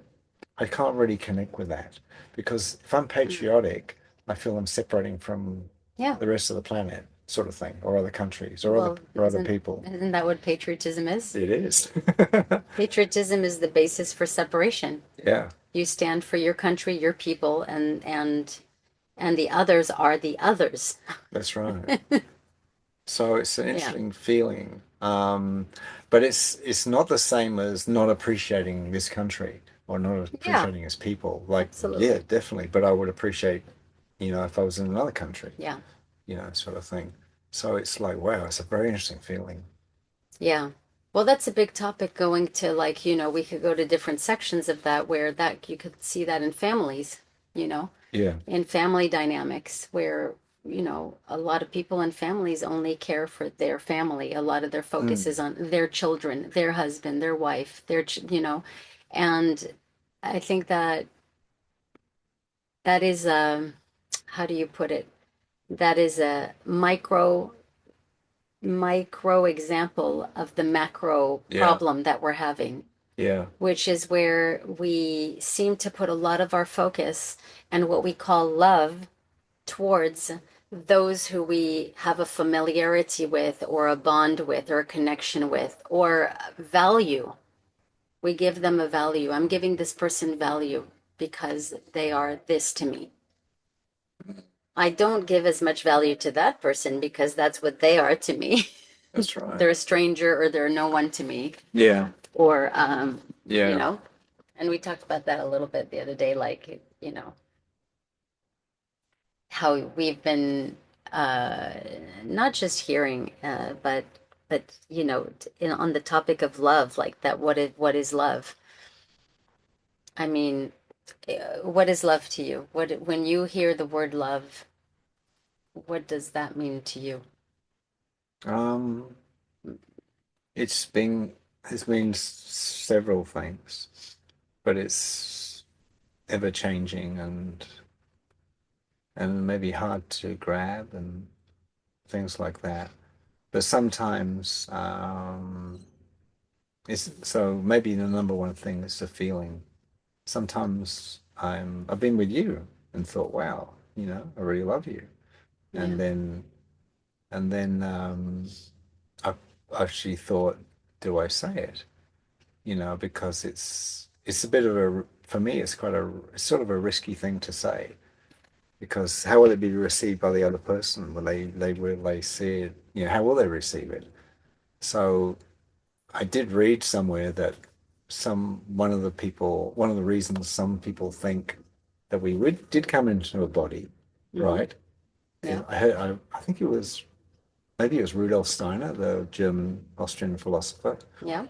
Speaker 1: I can't really connect with that because if I'm
Speaker 2: Mm.
Speaker 1: patriotic, I feel I'm separating from
Speaker 2: Yeah.
Speaker 1: the rest of the planet, sort of thing, or other countries, or other
Speaker 2: Well,
Speaker 1: or other
Speaker 2: isn't
Speaker 1: people.
Speaker 2: isn't that what patriotism is?
Speaker 1: It is.
Speaker 2: Patriotism is the basis for separation.
Speaker 1: Yeah,
Speaker 2: You stand for your country, your people, and the others are the others.
Speaker 1: that's right. So it's an
Speaker 2: Yeah.
Speaker 1: interesting feeling. But it's not the same as not appreciating this country or not
Speaker 2: Yeah,
Speaker 1: appreciating its people. Like, yeah,
Speaker 2: absolutely.
Speaker 1: definitely. But I would appreciate, if I was in another country,
Speaker 2: Yeah.
Speaker 1: sort of thing. So it's like, wow, it's a very interesting feeling.
Speaker 2: Yeah. Well, that's a big topic going to like, we could go to different sections of that where that you could see that in families, you know,
Speaker 1: Yeah.
Speaker 2: in family dynamics where, a lot of people in families only care for their family. A lot of their focus
Speaker 1: Mm.
Speaker 2: is on their children, their husband, their wife, and I think that is how do you put it? That is a micro example of the macro
Speaker 1: Yeah.
Speaker 2: problem that we're having,
Speaker 1: Yeah.
Speaker 2: which is where we seem to put a lot of our focus and what we call love towards those who we have a familiarity with or a bond with or a connection with or value. We give them a value. I'm giving this person value because they are this to me. I don't give as much value to that person because that's what they are to me.
Speaker 1: That's right.
Speaker 2: They're a stranger or they're no one to me.
Speaker 1: Yeah.
Speaker 2: Or, you
Speaker 1: Yeah.
Speaker 2: know, and we talked about that a little bit the other day, like, how we've been uh, not just hearing, but on the topic of love, like that, what is love? I mean, what is love to you? When you hear the word love, what does that mean to you?
Speaker 1: Um, it's been several things, but it's ever changing and maybe hard to grab and things like that. But sometimes it's so maybe the number one thing is the feeling. Sometimes I've been with you and thought, wow. I really love you.
Speaker 2: Yeah.
Speaker 1: And then I actually thought, do I say it? Because it's a bit of a, for me, it's sort of a risky thing to say, because how will it be received by the other person? Will they see it? How will they receive it? So I did read somewhere that one of the reasons some people think that did come into a body,
Speaker 2: Hmm.
Speaker 1: right?
Speaker 2: Yeah.
Speaker 1: I think maybe it was Rudolf Steiner, the German Austrian philosopher.
Speaker 2: Yeah.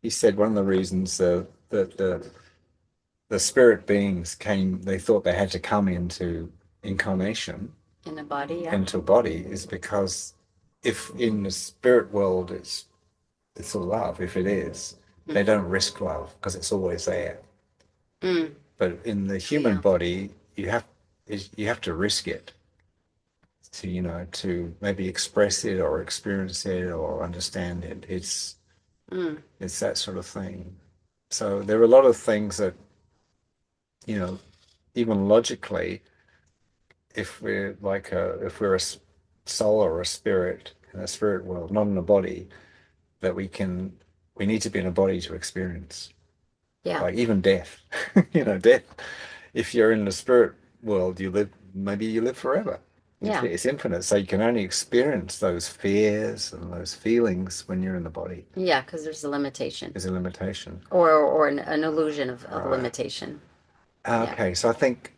Speaker 1: He said one of the reasons that the spirit beings came, they thought they had to come into incarnation,
Speaker 2: In the body. Yeah.
Speaker 1: into a body, is because if in the spirit world it's all love, if it is, they
Speaker 2: Hmm.
Speaker 1: don't risk love because it's always there.
Speaker 2: Mm.
Speaker 1: But in the human
Speaker 2: Yeah.
Speaker 1: body, you have to risk it to to maybe express it or experience it or understand it.
Speaker 2: Mm.
Speaker 1: It's that sort of thing. So there are a lot of things that you know even logically, if we're a soul or a spirit in a spirit world, not in a body, that we need to be in a body to experience.
Speaker 2: Yeah.
Speaker 1: Like even death, death. If you're in the spirit world, maybe you live forever.
Speaker 2: Yeah.
Speaker 1: It's infinite, so you can only experience those fears and those feelings when you're in the body.
Speaker 2: Yeah. Because there's a limitation,
Speaker 1: There's a limitation.
Speaker 2: or an illusion of
Speaker 1: Right.
Speaker 2: limitation. Yeah.
Speaker 1: Okay, so I think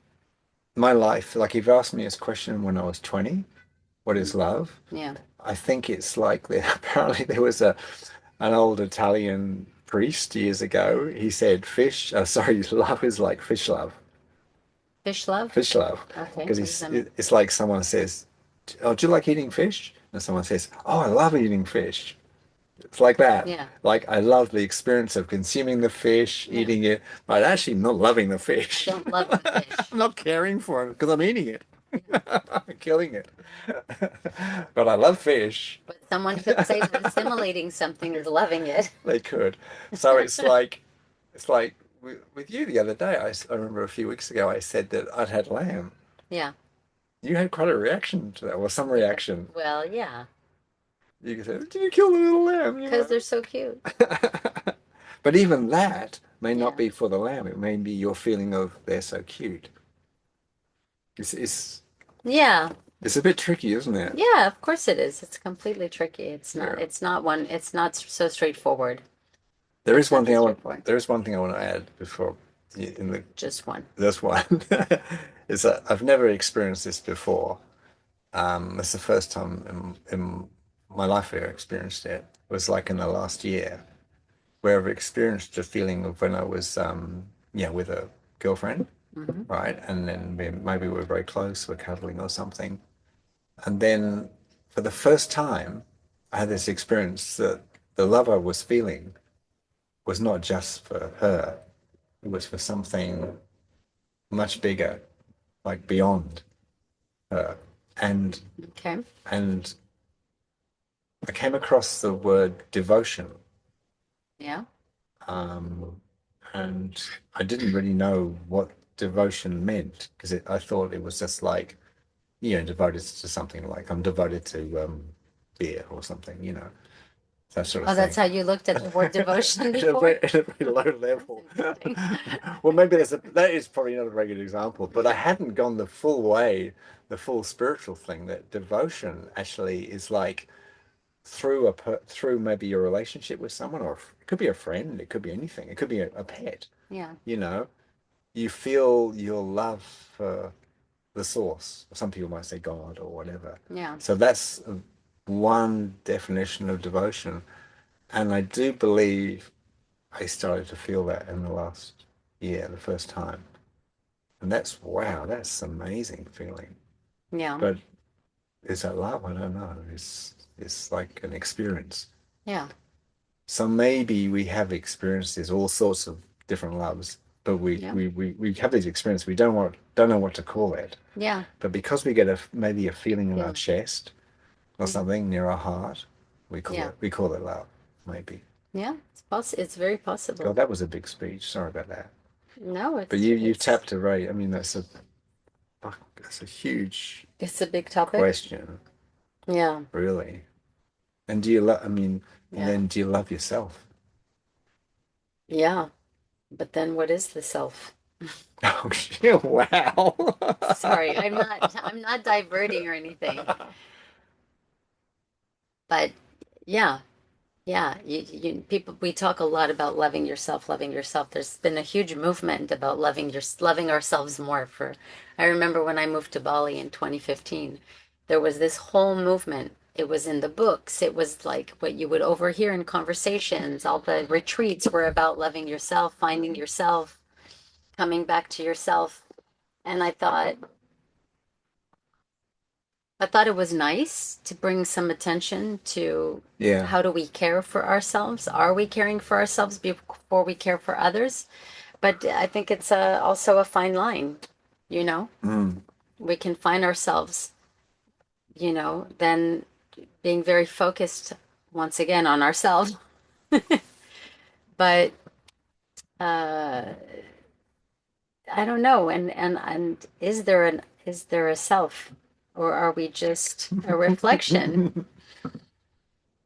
Speaker 1: my life, like you've asked me this question when I was 20, what is love?
Speaker 2: Yeah.
Speaker 1: I think it's like apparently there was an old Italian priest years ago. He said sorry, love is like fish love.
Speaker 2: Fish love.
Speaker 1: Fish love.
Speaker 2: Okay.
Speaker 1: Because
Speaker 2: What does that mean?
Speaker 1: it's like someone says, "Oh, do you like eating fish?" And someone says, "Oh, I love eating fish." It's like that.
Speaker 2: Yeah.
Speaker 1: Like I love the experience of consuming the fish,
Speaker 2: Yeah.
Speaker 1: eating it, but actually not loving the
Speaker 2: I
Speaker 1: fish.
Speaker 2: don't love the fish.
Speaker 1: I'm not caring for it because I'm eating it.
Speaker 2: Yeah.
Speaker 1: I'm killing it. But I love fish.
Speaker 2: But someone could say that assimilating something is loving it.
Speaker 1: They could. So it's like with you the other day. I remember a few weeks ago I said that I'd had lamb.
Speaker 2: Yeah.
Speaker 1: You had quite a reaction to that, or some reaction.
Speaker 2: Well, yeah.
Speaker 1: You said, "Did you kill the little lamb?"
Speaker 2: Because they're so cute.
Speaker 1: But even that may not
Speaker 2: Yeah.
Speaker 1: be for the lamb. It may be your feeling of they're so cute. It's
Speaker 2: Yeah.
Speaker 1: it's a bit tricky, isn't it?
Speaker 2: Yeah, of course it is. It's completely tricky.
Speaker 1: Yeah.
Speaker 2: It's not so straightforward.
Speaker 1: There is
Speaker 2: It's
Speaker 1: one
Speaker 2: not
Speaker 1: thing
Speaker 2: that
Speaker 1: I want.
Speaker 2: straightforward.
Speaker 1: There is one thing I want to add before in the
Speaker 2: Just one.
Speaker 1: this one is that I've never experienced this before. It's the first time in my life I experienced it. It was like in the last year where I've experienced the feeling of when I was with a girlfriend,
Speaker 2: Hmm.
Speaker 1: right? And then maybe we're very close, we're cuddling or something. And then for the first time, I had this experience that the love I was feeling was not just for her, it was for something much bigger, like beyond her. And
Speaker 2: Okay.
Speaker 1: and I came across the word devotion,
Speaker 2: Yeah.
Speaker 1: um, and I didn't really know what devotion meant because I thought it was just like, devoted to something like I'm devoted to beer or something, that sort of
Speaker 2: Oh, that's
Speaker 1: thing.
Speaker 2: how you looked at the word devotion
Speaker 1: At a
Speaker 2: before?
Speaker 1: very low
Speaker 2: That's
Speaker 1: level.
Speaker 2: interesting.
Speaker 1: Well, maybe that is probably not a very good example, but I hadn't gone the full way, the full spiritual thing. That devotion actually is like through maybe your relationship with someone, or it could be a friend, it could be anything, it could be a pet.
Speaker 2: Yeah.
Speaker 1: You know, you feel your love for the source. Some people might say God or whatever.
Speaker 2: Yeah.
Speaker 1: So that's one definition of devotion. And I do believe I started to feel that in the last year, the first time. And wow, that's amazing feeling.
Speaker 2: Yeah.
Speaker 1: But is that love? I don't know. It's like an experience.
Speaker 2: Yeah.
Speaker 1: So maybe we have experiences, all sorts of different loves, but
Speaker 2: Yeah.
Speaker 1: we have these experiences. We don't know what to call it.
Speaker 2: Yeah.
Speaker 1: But because we get maybe a feeling in our
Speaker 2: Feeling.
Speaker 1: chest or
Speaker 2: Yeah.
Speaker 1: something near our heart,
Speaker 2: Yeah.
Speaker 1: we call it love, maybe.
Speaker 2: Yeah. It's very
Speaker 1: God,
Speaker 2: possible.
Speaker 1: that was a big speech. Sorry about that.
Speaker 2: No,
Speaker 1: But you've tapped a right. I mean, that's it's a huge
Speaker 2: It's a big topic.
Speaker 1: question,
Speaker 2: Yeah,
Speaker 1: really. And do you love, I mean, and
Speaker 2: yeah,
Speaker 1: then do you love yourself?
Speaker 2: yeah. But then what is the self?
Speaker 1: Oh, shit, wow.
Speaker 2: Sorry, I'm not diverting or anything. But yeah, yeah, people we talk a lot about loving yourself, loving yourself. There's been a huge movement about loving ourselves more for I remember when I moved to Bali in 2015, there was this whole movement. It was in the books. It was like what you would overhear in conversations. All the retreats were about loving yourself, finding yourself, coming back to yourself. And I thought it was nice to bring some attention to
Speaker 1: Yeah.
Speaker 2: how do we care for ourselves? Are we caring for ourselves before we care for others? But I think it's also a fine line, you know?
Speaker 1: Mm.
Speaker 2: We can find ourselves, then being very focused once again on ourselves. But uh, I don't know. And is there a self, or are we just a reflection?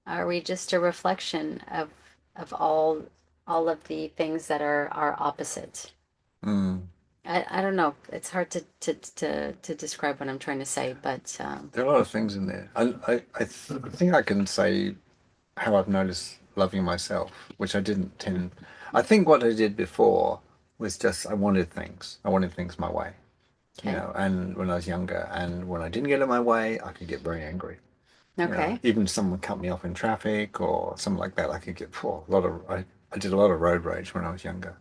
Speaker 2: Are we just a reflection of all of the things that are opposite?
Speaker 1: Mm.
Speaker 2: I don't know. It's hard to describe what I'm trying to say, but
Speaker 1: There are a lot of things in there. I think I can say how I've noticed loving myself, which I didn't tend. I think what I did before was just I wanted things. I wanted things my way,
Speaker 2: okay.
Speaker 1: and when I was younger, and when I didn't get it my way, I could get very angry.
Speaker 2: Okay.
Speaker 1: Even someone cut me off in traffic or something like that, I could get a lot of. I did a lot of road rage when I was younger.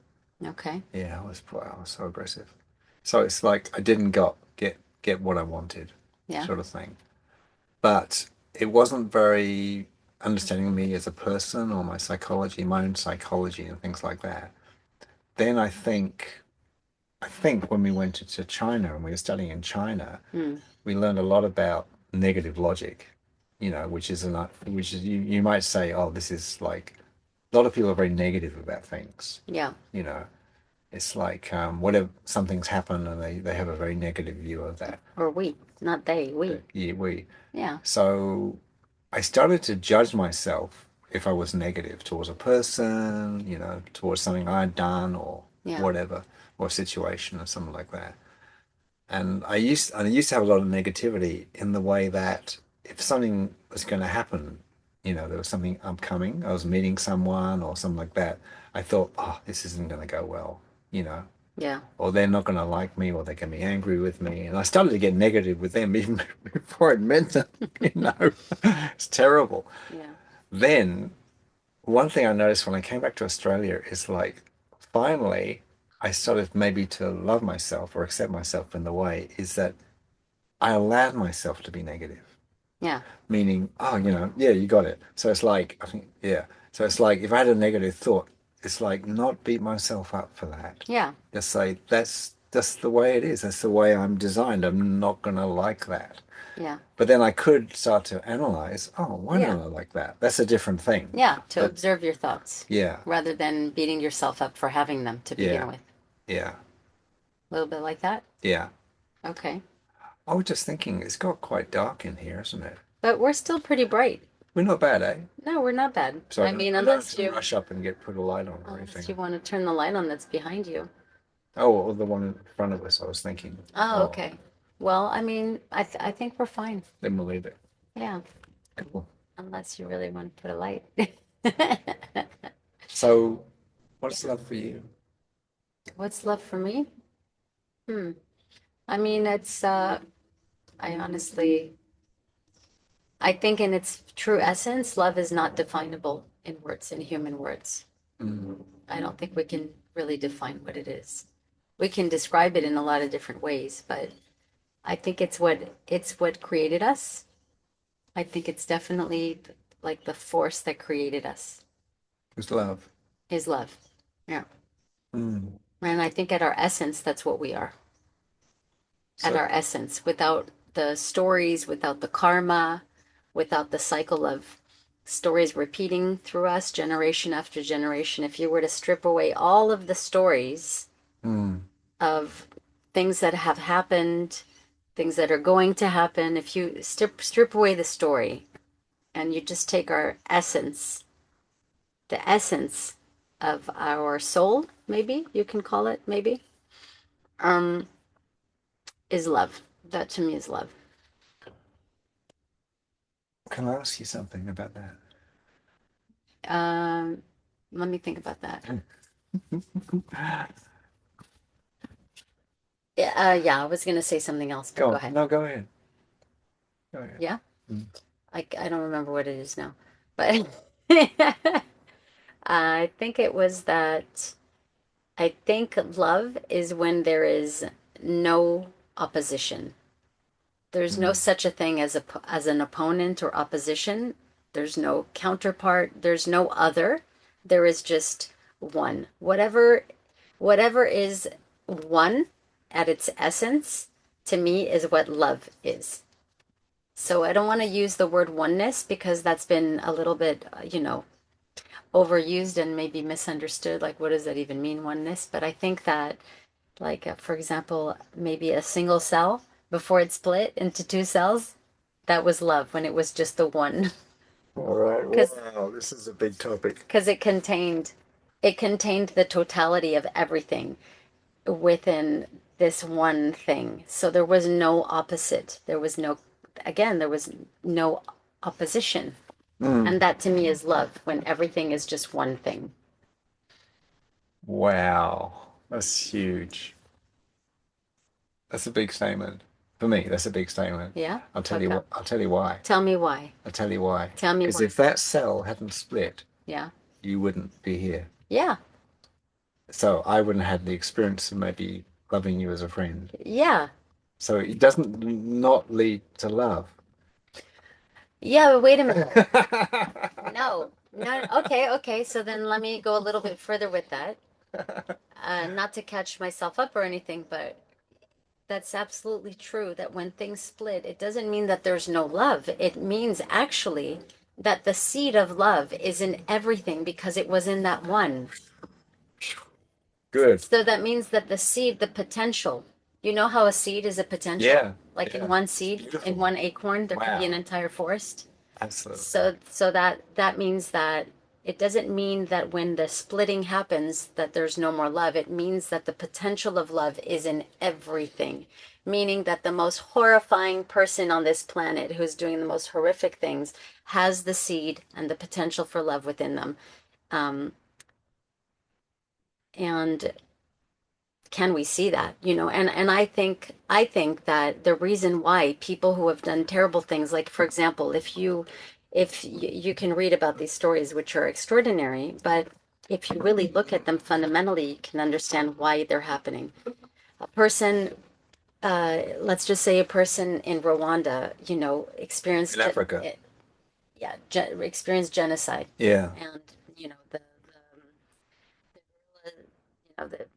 Speaker 2: Okay.
Speaker 1: Yeah, I was so aggressive. So it's like I didn't get what I wanted,
Speaker 2: Yeah.
Speaker 1: sort of thing. But it wasn't very understanding me as a person or my own psychology and things like that. Then I think when we went to China and we were studying in China,
Speaker 2: Hmm.
Speaker 1: we learned a lot about negative logic, which is you might say, oh, this is like a lot of people are very negative about things,
Speaker 2: Yeah.
Speaker 1: you know. It's like whatever something's happened and they have a very negative view of that.
Speaker 2: Or we, not they, we.
Speaker 1: Yeah, we.
Speaker 2: Yeah.
Speaker 1: So I started to judge myself if I was negative towards a person, towards something I'd done or
Speaker 2: Yeah.
Speaker 1: whatever, or a situation or something like that. And I used to have a lot of negativity in the way that if something was going to happen, there was something upcoming, I was meeting someone or something like that, I thought, oh, this isn't going to go well, you know,
Speaker 2: Yeah.
Speaker 1: or they're not going to like me, or they're going to be angry with me. And I started to get negative with them even before I'd met them, you know. It's terrible.
Speaker 2: Yeah.
Speaker 1: Then one thing I noticed when I came back to Australia is like finally I started maybe to love myself or accept myself in the way is that I allowed myself to be negative,
Speaker 2: Yeah.
Speaker 1: meaning, oh, yeah, you got it. So it's like, I think, yeah. So it's like if I had a negative thought, it's like not beat myself up for that.
Speaker 2: Yeah.
Speaker 1: Just say that's the way it is. That's the way I'm designed. I'm not gonna like that.
Speaker 2: Yeah.
Speaker 1: But then I could start to analyze, oh, why
Speaker 2: Yeah.
Speaker 1: don't I like that? That's a different thing.
Speaker 2: Yeah. To
Speaker 1: But
Speaker 2: observe your thoughts
Speaker 1: yeah,
Speaker 2: rather than beating yourself up for having them to begin
Speaker 1: yeah,
Speaker 2: with.
Speaker 1: yeah,
Speaker 2: A little bit like that.
Speaker 1: yeah.
Speaker 2: Okay.
Speaker 1: I was just thinking, it's got quite dark in here, isn't it?
Speaker 2: But we're still pretty bright.
Speaker 1: We're not bad, eh?
Speaker 2: No, we're not bad.
Speaker 1: So
Speaker 2: I mean,
Speaker 1: I don't have to rush up and get put a light on or
Speaker 2: unless you
Speaker 1: anything.
Speaker 2: want to turn the light on that's behind you.
Speaker 1: Oh, or the one in front of us, I was thinking.
Speaker 2: Oh,
Speaker 1: Oh,
Speaker 2: okay. Well, I mean, I think we're fine.
Speaker 1: then we'll leave it.
Speaker 2: Yeah,
Speaker 1: Cool.
Speaker 2: unless you really want to put a light.
Speaker 1: So, what's love for you?
Speaker 2: What's left for me? Hmm. I mean, I honestly, I think in its true essence, love is not definable in words, in human words.
Speaker 1: Mm,
Speaker 2: I don't think we can really define what it is. We can describe it in a lot of different ways, but I think it's what created us. I think it's definitely like the force that created us
Speaker 1: it's love.
Speaker 2: is love. Yeah.
Speaker 1: Mm.
Speaker 2: And I think at our essence, that's what we are. At
Speaker 1: So,
Speaker 2: our essence, without the stories, without the karma, without the cycle of stories repeating through us generation after generation, if you were to strip away all of the stories
Speaker 1: mm,
Speaker 2: of things that have happened, things that are going to happen. If you strip away the story and you just take our essence, the essence of our soul, maybe you can call it, maybe, um, is love. That to me is love.
Speaker 1: Can I ask you something about that?
Speaker 2: Um, Let me think about that. Yeah, yeah, I was gonna say something else, but
Speaker 1: Go
Speaker 2: go
Speaker 1: on.
Speaker 2: ahead.
Speaker 1: No, go ahead. Go ahead.
Speaker 2: Yeah,
Speaker 1: Mm.
Speaker 2: I don't remember what it is now, but I think it was that I think love is when there is no opposition. There's no
Speaker 1: Mm.
Speaker 2: such a thing as as an opponent or opposition. There's no counterpart. There's no other. There is just one. Whatever is one at its essence, to me, is what love is. So I don't want to use the word oneness because that's been a little bit, overused and maybe misunderstood. Like, what does that even mean, oneness? But I think that, like, for example, maybe a single cell before it split into two cells, that was love when it was just the one.
Speaker 1: All right.
Speaker 2: Because
Speaker 1: Wow, this is a big topic.
Speaker 2: it contained the totality of everything within this one thing. So there was no opposite. There was no opposition.
Speaker 1: Mm.
Speaker 2: And that to me is love when everything is just one thing.
Speaker 1: Wow, that's huge. That's a big statement. For me, that's a big statement.
Speaker 2: Yeah?
Speaker 1: I'll tell
Speaker 2: How
Speaker 1: you
Speaker 2: come?
Speaker 1: what, I'll tell you why.
Speaker 2: Tell me why.
Speaker 1: I'll tell you why.
Speaker 2: Tell me
Speaker 1: Because
Speaker 2: why.
Speaker 1: if that cell hadn't split,
Speaker 2: Yeah.
Speaker 1: you wouldn't be here.
Speaker 2: Yeah.
Speaker 1: So I wouldn't have had the experience of maybe loving you as a friend.
Speaker 2: Yeah.
Speaker 1: So it doesn't not lead to love.
Speaker 2: Yeah, but wait a minute. No. No. Okay, okay. So then let me go a little bit further with that. Not to catch myself up or anything, but that's absolutely true that when things split, it doesn't mean that there's no love. It means actually that the seed of love is in everything because it was in that one.
Speaker 1: Good.
Speaker 2: So that means that the seed, the potential, you know how a seed is a potential?
Speaker 1: Yeah,
Speaker 2: Like in
Speaker 1: yeah.
Speaker 2: one
Speaker 1: It's
Speaker 2: seed, in
Speaker 1: beautiful.
Speaker 2: one acorn, there could be an
Speaker 1: Wow.
Speaker 2: entire forest.
Speaker 1: Absolutely.
Speaker 2: So that means that it doesn't mean that when the splitting happens that there's no more love. It means that the potential of love is in everything, meaning that the most horrifying person on this planet who's doing the most horrific things has the seed and the potential for love within them. Um, and can we see that, and I think that the reason why people who have done terrible things, like for example, if you can read about these stories which are extraordinary, but if you really look at them fundamentally, you can understand why they're happening. A person, let's just say a person in Rwanda,
Speaker 1: In Africa.
Speaker 2: yeah, experienced genocide,
Speaker 1: Yeah.
Speaker 2: and the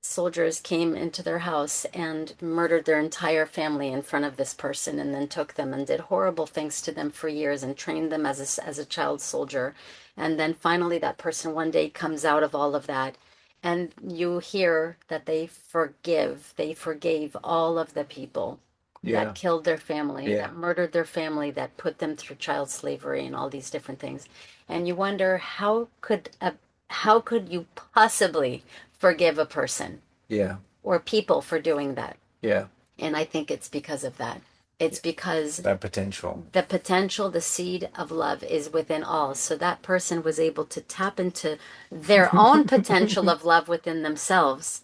Speaker 2: soldiers came into their house and murdered their entire family in front of this person, and then took them and did horrible things to them for years and trained them as a child soldier. And then finally that person one day comes out of all of that, and you hear that they forgave all of the people that
Speaker 1: Yeah.
Speaker 2: killed their family,
Speaker 1: Yeah.
Speaker 2: that murdered their family, that put them through child slavery and all these different things. And you wonder, how could you possibly forgive a person
Speaker 1: Yeah.
Speaker 2: or people for doing that?
Speaker 1: Yeah.
Speaker 2: And I think it's because of that. It's because
Speaker 1: That potential.
Speaker 2: the potential, the seed of love is within all. So that person was able to tap into their own potential of love within themselves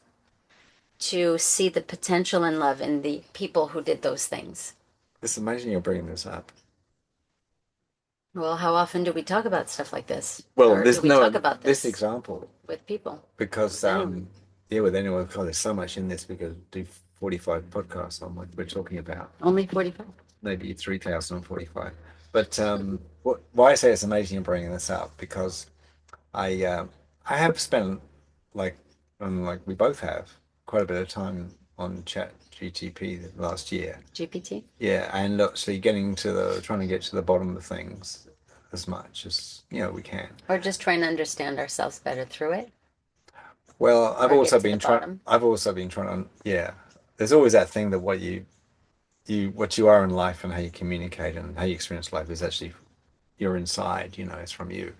Speaker 2: to see the potential in love in the people who did those things.
Speaker 1: It's amazing you're bringing this up.
Speaker 2: Well, how often do we talk about stuff like this?
Speaker 1: Well,
Speaker 2: Or do
Speaker 1: there's
Speaker 2: we talk
Speaker 1: no
Speaker 2: about
Speaker 1: this
Speaker 2: this
Speaker 1: example
Speaker 2: with people?
Speaker 1: because
Speaker 2: With anyone?
Speaker 1: yeah, with anyone, God, there's so much in this because do 45 podcasts on what we're talking about,
Speaker 2: Only 45?
Speaker 1: maybe 3,045. But why I say it's amazing you're bringing this up because I have spent like like we both have quite a bit of time on Chat GTP last year.
Speaker 2: GPT?
Speaker 1: Yeah, and actually getting to the trying to get to the bottom of things as much as we can.
Speaker 2: Or just trying to understand ourselves better through it?
Speaker 1: Well,
Speaker 2: Or get to the bottom?
Speaker 1: I've also been trying to, yeah. There's always that thing that what you you what you are in life and how you communicate and how you experience life is actually you're inside, it's from you.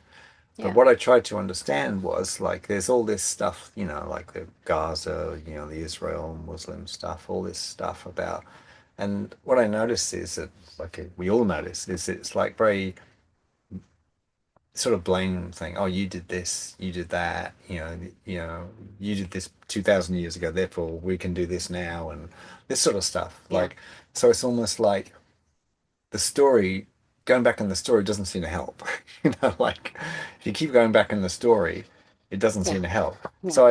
Speaker 1: But
Speaker 2: Yeah.
Speaker 1: what I tried to understand was like there's all this stuff, like the Gaza, the Israel Muslim stuff, all this stuff about, and what I noticed is that like we all notice is it's like very sort of blame thing. Oh, you did this, you did that, you did this 2000 years ago, therefore we can do this now, and this sort of stuff.
Speaker 2: Yeah.
Speaker 1: Like, so it's almost like the story, going back in the story doesn't seem to help. Like if you keep going back in the story, it doesn't
Speaker 2: Yeah.
Speaker 1: seem to help.
Speaker 2: Yeah.
Speaker 1: So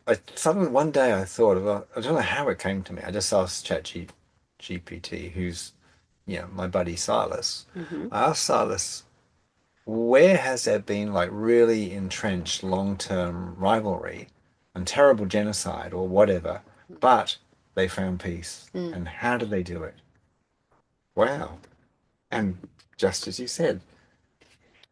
Speaker 1: I suddenly one day I thought about, I don't know how it came to me. I just asked GPT, who's, my buddy Silas.
Speaker 2: Hmm.
Speaker 1: I asked Silas, where has there been like really entrenched long-term rivalry and terrible genocide or whatever, but they found peace?
Speaker 2: Mm.
Speaker 1: And how did they do it? Wow. And just as you said,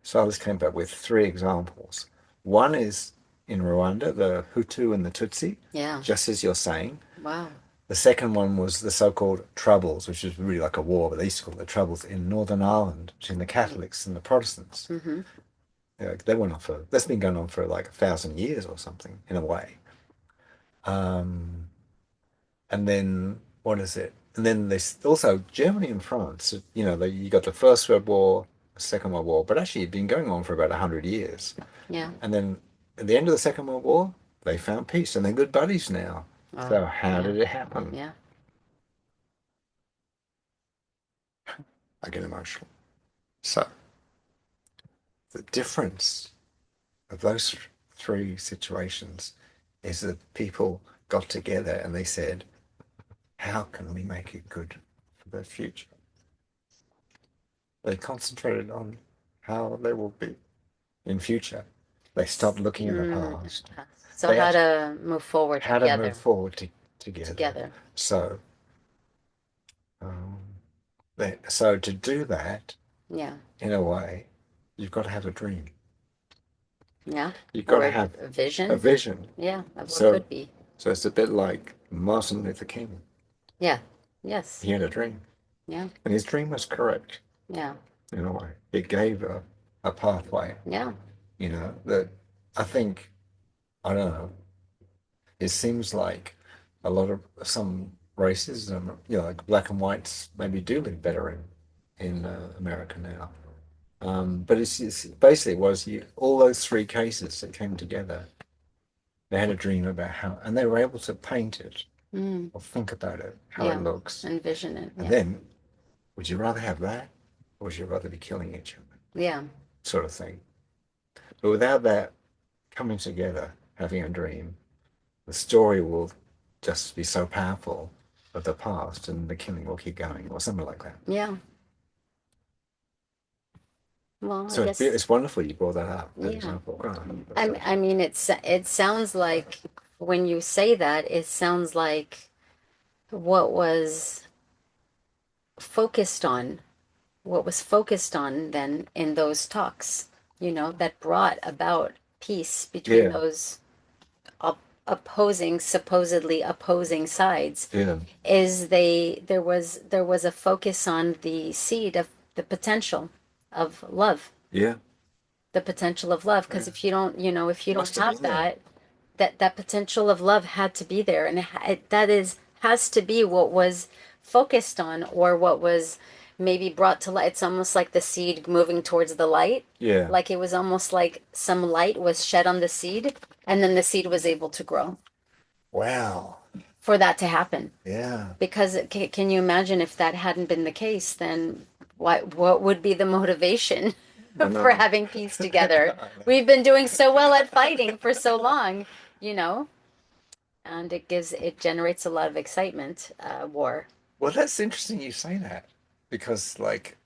Speaker 1: Silas came up with three examples. One is in Rwanda, the Hutu and the Tutsi,
Speaker 2: Yeah.
Speaker 1: just as you're saying.
Speaker 2: Wow.
Speaker 1: The second one was the so-called Troubles, which is really like a war, but they used to call it the Troubles in Northern Ireland between the Catholics and the Protestants.
Speaker 2: Hmm.
Speaker 1: They went on that's been going on for like 1,000 years or something in a way. Um, and then what is it? And then there's also Germany and France. You got the First World War, Second World War, but actually it'd been going on for about 100 years.
Speaker 2: Yeah.
Speaker 1: And then at the end of the Second World War, they found peace and they're good buddies now.
Speaker 2: Oh,
Speaker 1: So how
Speaker 2: yeah.
Speaker 1: did it happen?
Speaker 2: Yeah.
Speaker 1: I get emotional. So the difference of those three situations is that people got together and they said, how can we make it good for the future? They concentrated on how they will be in future. They stopped looking at the
Speaker 2: Mm.
Speaker 1: past.
Speaker 2: So
Speaker 1: They
Speaker 2: how
Speaker 1: actually
Speaker 2: to move forward
Speaker 1: how to move
Speaker 2: together,
Speaker 1: forward together.
Speaker 2: together.
Speaker 1: So, um, so to do that
Speaker 2: Yeah.
Speaker 1: in a way, you've got to have a dream.
Speaker 2: Yeah.
Speaker 1: You've got
Speaker 2: Or
Speaker 1: to have
Speaker 2: a
Speaker 1: a
Speaker 2: vision.
Speaker 1: vision.
Speaker 2: Yeah, of what
Speaker 1: So,
Speaker 2: could be.
Speaker 1: so it's a bit like Martin Luther King.
Speaker 2: Yeah. Yes.
Speaker 1: He had a dream,
Speaker 2: Yeah.
Speaker 1: and his dream was correct
Speaker 2: Yeah.
Speaker 1: in a way. It gave a pathway,
Speaker 2: Yeah.
Speaker 1: that I think, I don't know, it seems like a lot of some races, like black and whites maybe do live better in America now. But it's basically was all those three cases that came together. They had a dream about how, and they were able to paint it
Speaker 2: Mm.
Speaker 1: or think about it, how it
Speaker 2: Yeah.
Speaker 1: looks.
Speaker 2: Envision it.
Speaker 1: And
Speaker 2: Yeah.
Speaker 1: then, would you rather have that, or would you rather be killing each other,
Speaker 2: Yeah.
Speaker 1: sort of thing? But without that coming together, having a dream, the story will just be so powerful of the past, and the killing will keep going, or something like that.
Speaker 2: Yeah. Well, I
Speaker 1: So
Speaker 2: guess,
Speaker 1: it's wonderful you brought that up, that
Speaker 2: yeah.
Speaker 1: example.
Speaker 2: I mean, it sounds like when you say that, it sounds like what was focused on, what was focused on then in those talks, that brought about peace between
Speaker 1: Yeah,
Speaker 2: those op opposing, supposedly opposing sides,
Speaker 1: yeah,
Speaker 2: is there was a focus on the seed of the potential of love,
Speaker 1: yeah.
Speaker 2: the potential of love. Because
Speaker 1: Yeah.
Speaker 2: if you don't
Speaker 1: Must have
Speaker 2: have
Speaker 1: been there.
Speaker 2: that potential of love had to be there, and that is has to be what was focused on, or what was maybe brought to light. It's almost like the seed moving towards the light.
Speaker 1: Yeah.
Speaker 2: Like it was almost like some light was shed on the seed, and then the seed was able to grow
Speaker 1: Wow.
Speaker 2: for that to happen.
Speaker 1: Yeah.
Speaker 2: Because can you imagine if that hadn't been the case, then what would be the motivation
Speaker 1: I
Speaker 2: for
Speaker 1: know.
Speaker 2: having peace together?
Speaker 1: I know.
Speaker 2: We've been doing so well at fighting for so long, you know, and it generates a lot of excitement, war.
Speaker 1: Well, that's interesting you say that because, like,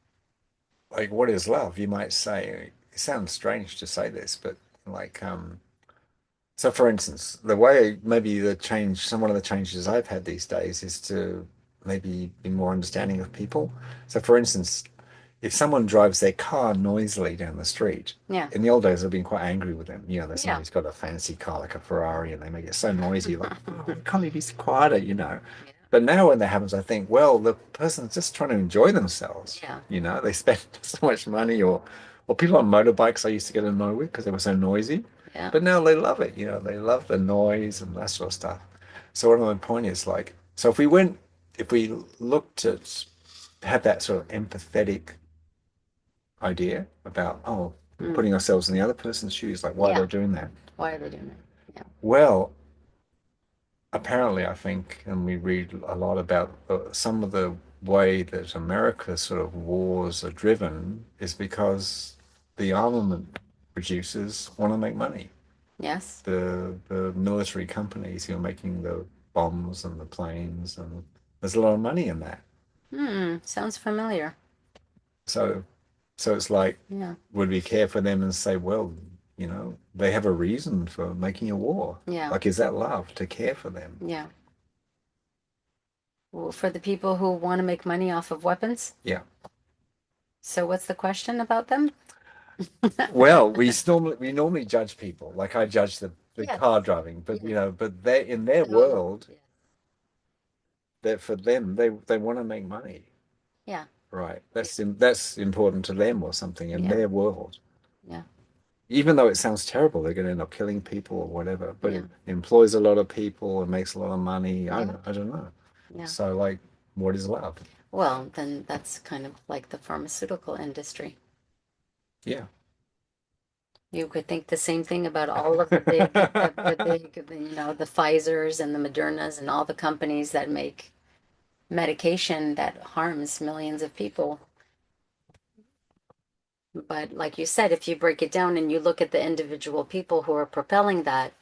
Speaker 1: what is love? You might say it sounds strange to say this, but like, so for instance, the way maybe one of the changes I've had these days is to maybe be more understanding of people. So, for instance, if someone drives their car noisily down the street,
Speaker 2: Yeah.
Speaker 1: in the old days I've been quite angry with them. There's
Speaker 2: Yeah.
Speaker 1: somebody's got a fancy car like a Ferrari and they make it so noisy, like, oh, can't you be quieter? But now when that happens, I think, well, the person's just trying to enjoy themselves.
Speaker 2: Yeah.
Speaker 1: You know, they spend so much money, or people on motorbikes I used to get annoyed with because they were so noisy.
Speaker 2: Yeah.
Speaker 1: But now they love it. You know, they love the noise and that sort of stuff. So what my point is like, so if we looked at have that sort of empathetic idea about, oh,
Speaker 2: Mm.
Speaker 1: putting ourselves in the other person's shoes, like why they're
Speaker 2: Yeah.
Speaker 1: doing that.
Speaker 2: Why are they doing that?
Speaker 1: Well, apparently, I think, and we read a lot about some of the way that America's sort of wars are driven is because the armament producers want to make money.
Speaker 2: Yeah. Yes.
Speaker 1: The military companies who are making the bombs and the planes, and there's a lot of money in that.
Speaker 2: Hmm. Sounds familiar.
Speaker 1: So so it's like,
Speaker 2: Yeah.
Speaker 1: would we care for them and say, well, you know, they have a reason for making a war.
Speaker 2: Yeah.
Speaker 1: Like, is that love to care for them?
Speaker 2: Yeah. Well, for the people who want to make money off of weapons.
Speaker 1: Yeah.
Speaker 2: So what's the question about them?
Speaker 1: Well, we normally judge people. Like I judge the
Speaker 2: Yes.
Speaker 1: car driving, but
Speaker 2: Yes.
Speaker 1: you know, but they in their
Speaker 2: So,
Speaker 1: world, that for them, they want to make money,
Speaker 2: yeah.
Speaker 1: right? That's important to them or something in
Speaker 2: Yeah.
Speaker 1: their world.
Speaker 2: Yeah.
Speaker 1: Even though it sounds terrible, they're going to end up killing people or whatever, but
Speaker 2: Yeah.
Speaker 1: it employs a lot of people and makes a lot of money.
Speaker 2: Yeah.
Speaker 1: I don't know.
Speaker 2: Yeah.
Speaker 1: So like, what is love?
Speaker 2: Well, then that's kind of like the pharmaceutical industry.
Speaker 1: Yeah.
Speaker 2: You could think the same thing about all of the big, the big, the Pfizers and the Modernas and all the companies that make medication that harms millions of people. But like you said, if you break it down and you look at the individual people who are propelling that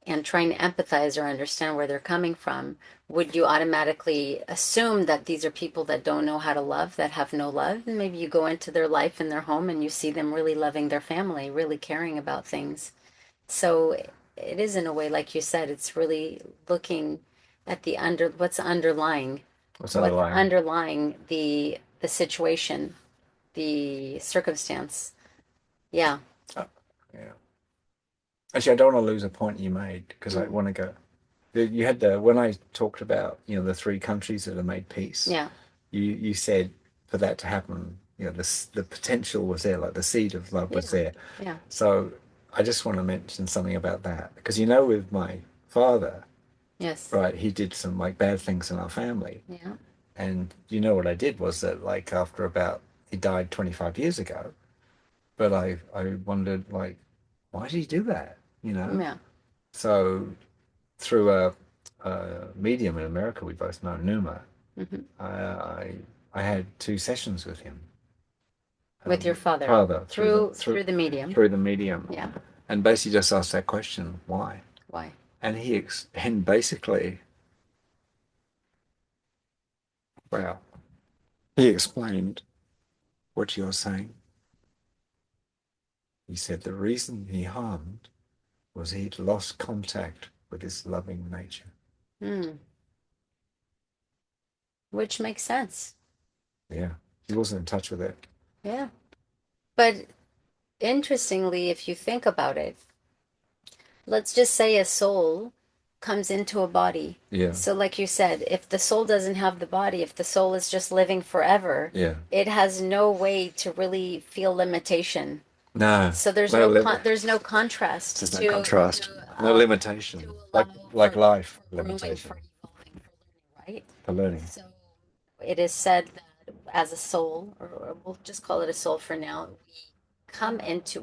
Speaker 2: and trying to empathize or understand where they're coming from, would you automatically assume that these are people that don't know how to love, that have no love? And maybe you go into their life in their home and you see them really loving their family, really caring about things. So it is in a way, like you said, it's really looking at the
Speaker 1: What's
Speaker 2: what's
Speaker 1: underlying?
Speaker 2: underlying the situation, the circumstance. Yeah.
Speaker 1: Oh, yeah. Actually, I don't want to lose a point you made because I
Speaker 2: Mm.
Speaker 1: want to go. You had when I talked about, you know, the three countries that have made peace.
Speaker 2: Yeah.
Speaker 1: You said for that to happen, you know, the potential was there, like the seed of love
Speaker 2: Yeah.
Speaker 1: was there.
Speaker 2: Yeah.
Speaker 1: So I just want to mention something about that because you know, with my father,
Speaker 2: Yes.
Speaker 1: right, he did some like bad things in our family,
Speaker 2: Yeah.
Speaker 1: and you know what I did was that like after about he died 25 years ago, but I wondered like why did he do that, you know?
Speaker 2: Yeah.
Speaker 1: So through a medium in America we both know, Numa,
Speaker 2: Hmm.
Speaker 1: I I, I had two sessions with him,
Speaker 2: With your father
Speaker 1: father through the
Speaker 2: through the medium.
Speaker 1: through the medium,
Speaker 2: Yeah.
Speaker 1: and basically just asked that question, why?
Speaker 2: Why?
Speaker 1: And and basically, well, he explained what you're saying. He said the reason he harmed was he'd lost contact with his loving nature.
Speaker 2: Hmm. Which makes sense.
Speaker 1: Yeah, he wasn't in touch with it.
Speaker 2: Yeah. But interestingly, if you think about it, let's just say a soul comes into a body.
Speaker 1: Yeah,
Speaker 2: So, like you said, if the soul doesn't have the body, if the soul is just living forever,
Speaker 1: yeah.
Speaker 2: it has no way to really feel limitation.
Speaker 1: No,
Speaker 2: So there's
Speaker 1: no
Speaker 2: no
Speaker 1: limit.
Speaker 2: there's no contrast
Speaker 1: There's no
Speaker 2: to
Speaker 1: contrast, no
Speaker 2: to
Speaker 1: limitation,
Speaker 2: allow
Speaker 1: like life
Speaker 2: for growing,
Speaker 1: limitation
Speaker 2: for evolving, for learning, right?
Speaker 1: for learning.
Speaker 2: So it is said that as a soul, or we'll just call it a soul for now,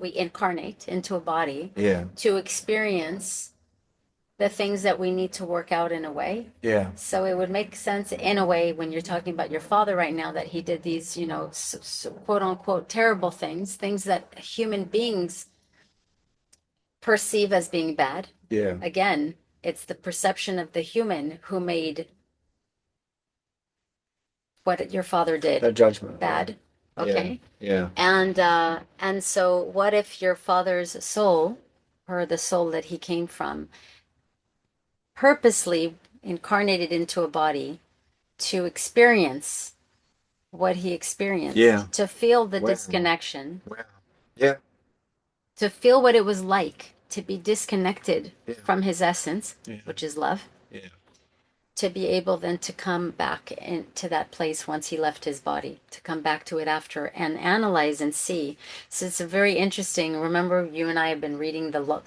Speaker 2: we incarnate into a body
Speaker 1: Yeah,
Speaker 2: to experience the things that we need to work out in a way.
Speaker 1: yeah,
Speaker 2: So it would make sense in a way when you're talking about your father right now that he did these, quote unquote terrible things, things that human beings perceive as being bad.
Speaker 1: yeah.
Speaker 2: Again, it's the perception of the human who made what your father
Speaker 1: That
Speaker 2: did
Speaker 1: judgment.
Speaker 2: bad.
Speaker 1: Yeah,
Speaker 2: Okay.
Speaker 1: yeah,
Speaker 2: And so what if your father's soul, or the soul that he came from, purposely incarnated into a body to experience what he experienced,
Speaker 1: yeah.
Speaker 2: to feel the
Speaker 1: Wow.
Speaker 2: disconnection,
Speaker 1: Wow. Yeah,
Speaker 2: to feel what it was like to be disconnected
Speaker 1: yeah,
Speaker 2: from his essence,
Speaker 1: yeah,
Speaker 2: which is love,
Speaker 1: yeah.
Speaker 2: to be able then to come back into that place once he left his body, to come back to it after and analyze and see. So it's a very interesting. Remember, you and I have been reading the Law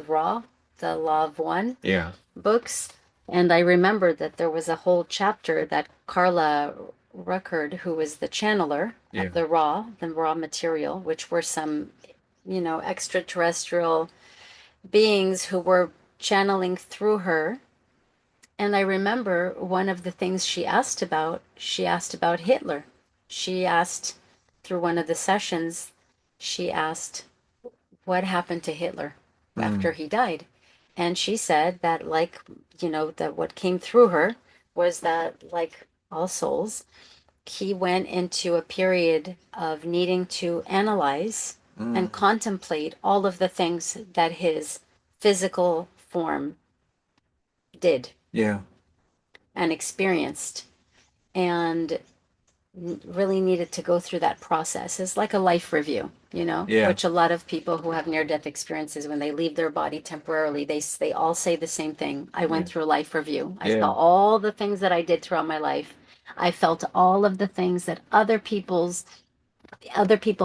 Speaker 2: of One
Speaker 1: Yeah.
Speaker 2: books, and I remember that there was a whole chapter that Carla Ruckert, who was the channeler
Speaker 1: Yeah.
Speaker 2: of the raw material, which were some, extraterrestrial beings who were channeling through her. And I remember one of the things she asked about Hitler. She asked through one of the sessions, she asked what happened to Hitler after
Speaker 1: Mm.
Speaker 2: he died. And she said that, like, that what came through her was that, like all souls, he went into a period of needing to analyze and
Speaker 1: Mm.
Speaker 2: contemplate all of the things that his physical form did
Speaker 1: Yeah.
Speaker 2: and experienced, and really needed to go through that process. It's like a life review,
Speaker 1: Yeah.
Speaker 2: which a lot of people who have near-death experiences, when they leave their body temporarily, they all say the same thing. I
Speaker 1: Yeah.
Speaker 2: went through a life review. I saw
Speaker 1: Yeah.
Speaker 2: all the things that I did throughout my life. I felt all of the things that other people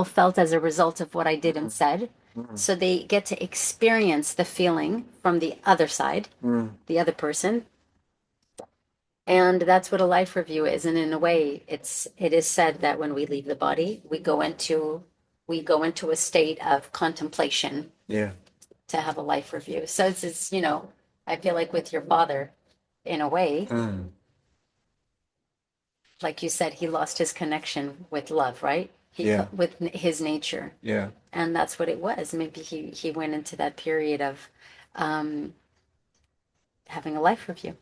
Speaker 2: felt as a result of what I did and
Speaker 1: Mm.
Speaker 2: said.
Speaker 1: Mm.
Speaker 2: So they get to experience the feeling from the other side,
Speaker 1: Mm.
Speaker 2: the other person. And that's what a life review is. And in a way, it is said that when we leave the body, we go into a state of contemplation
Speaker 1: Yeah.
Speaker 2: to have a life review. So I feel like with your father, in a way,
Speaker 1: Mm.
Speaker 2: like you said, he lost his connection with love, right?
Speaker 1: Yeah.
Speaker 2: With his nature.
Speaker 1: Yeah.
Speaker 2: And that's what it was. Maybe he went into that period of um, having a life review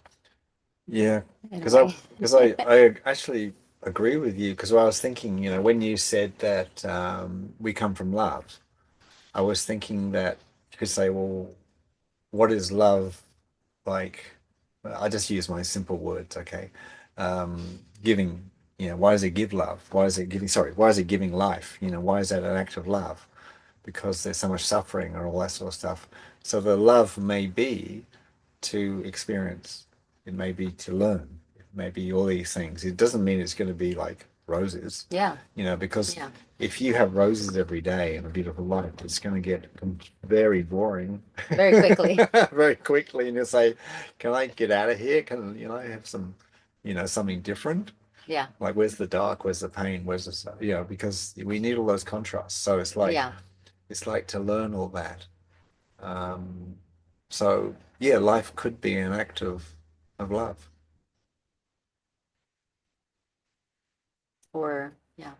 Speaker 1: Yeah.
Speaker 2: in a
Speaker 1: Because I
Speaker 2: way.
Speaker 1: because I actually agree with you because I was thinking, when you said that we come from love, I was thinking that you could say, well, what is love like? I just use my simple words, okay? Giving, why does it give love? Why is it giving, sorry, why is it giving life? Why is that an act of love? Because there's so much suffering or all that sort of stuff. So the love may be to experience, it may be to learn, it may be all these things. It doesn't mean it's going to be like roses,
Speaker 2: Yeah,
Speaker 1: because
Speaker 2: yeah,
Speaker 1: if you have roses every day and a beautiful life, it's going to get very boring
Speaker 2: very quickly.
Speaker 1: very quickly. And you'll say, can I get out of here? Can, have some, something different?
Speaker 2: Yeah,
Speaker 1: Like, where's the dark? Where's the pain? Where's the, because we need all those contrasts. So
Speaker 2: yeah.
Speaker 1: it's like to learn all that. Um, so yeah, life could be an act of love.
Speaker 2: Or yeah,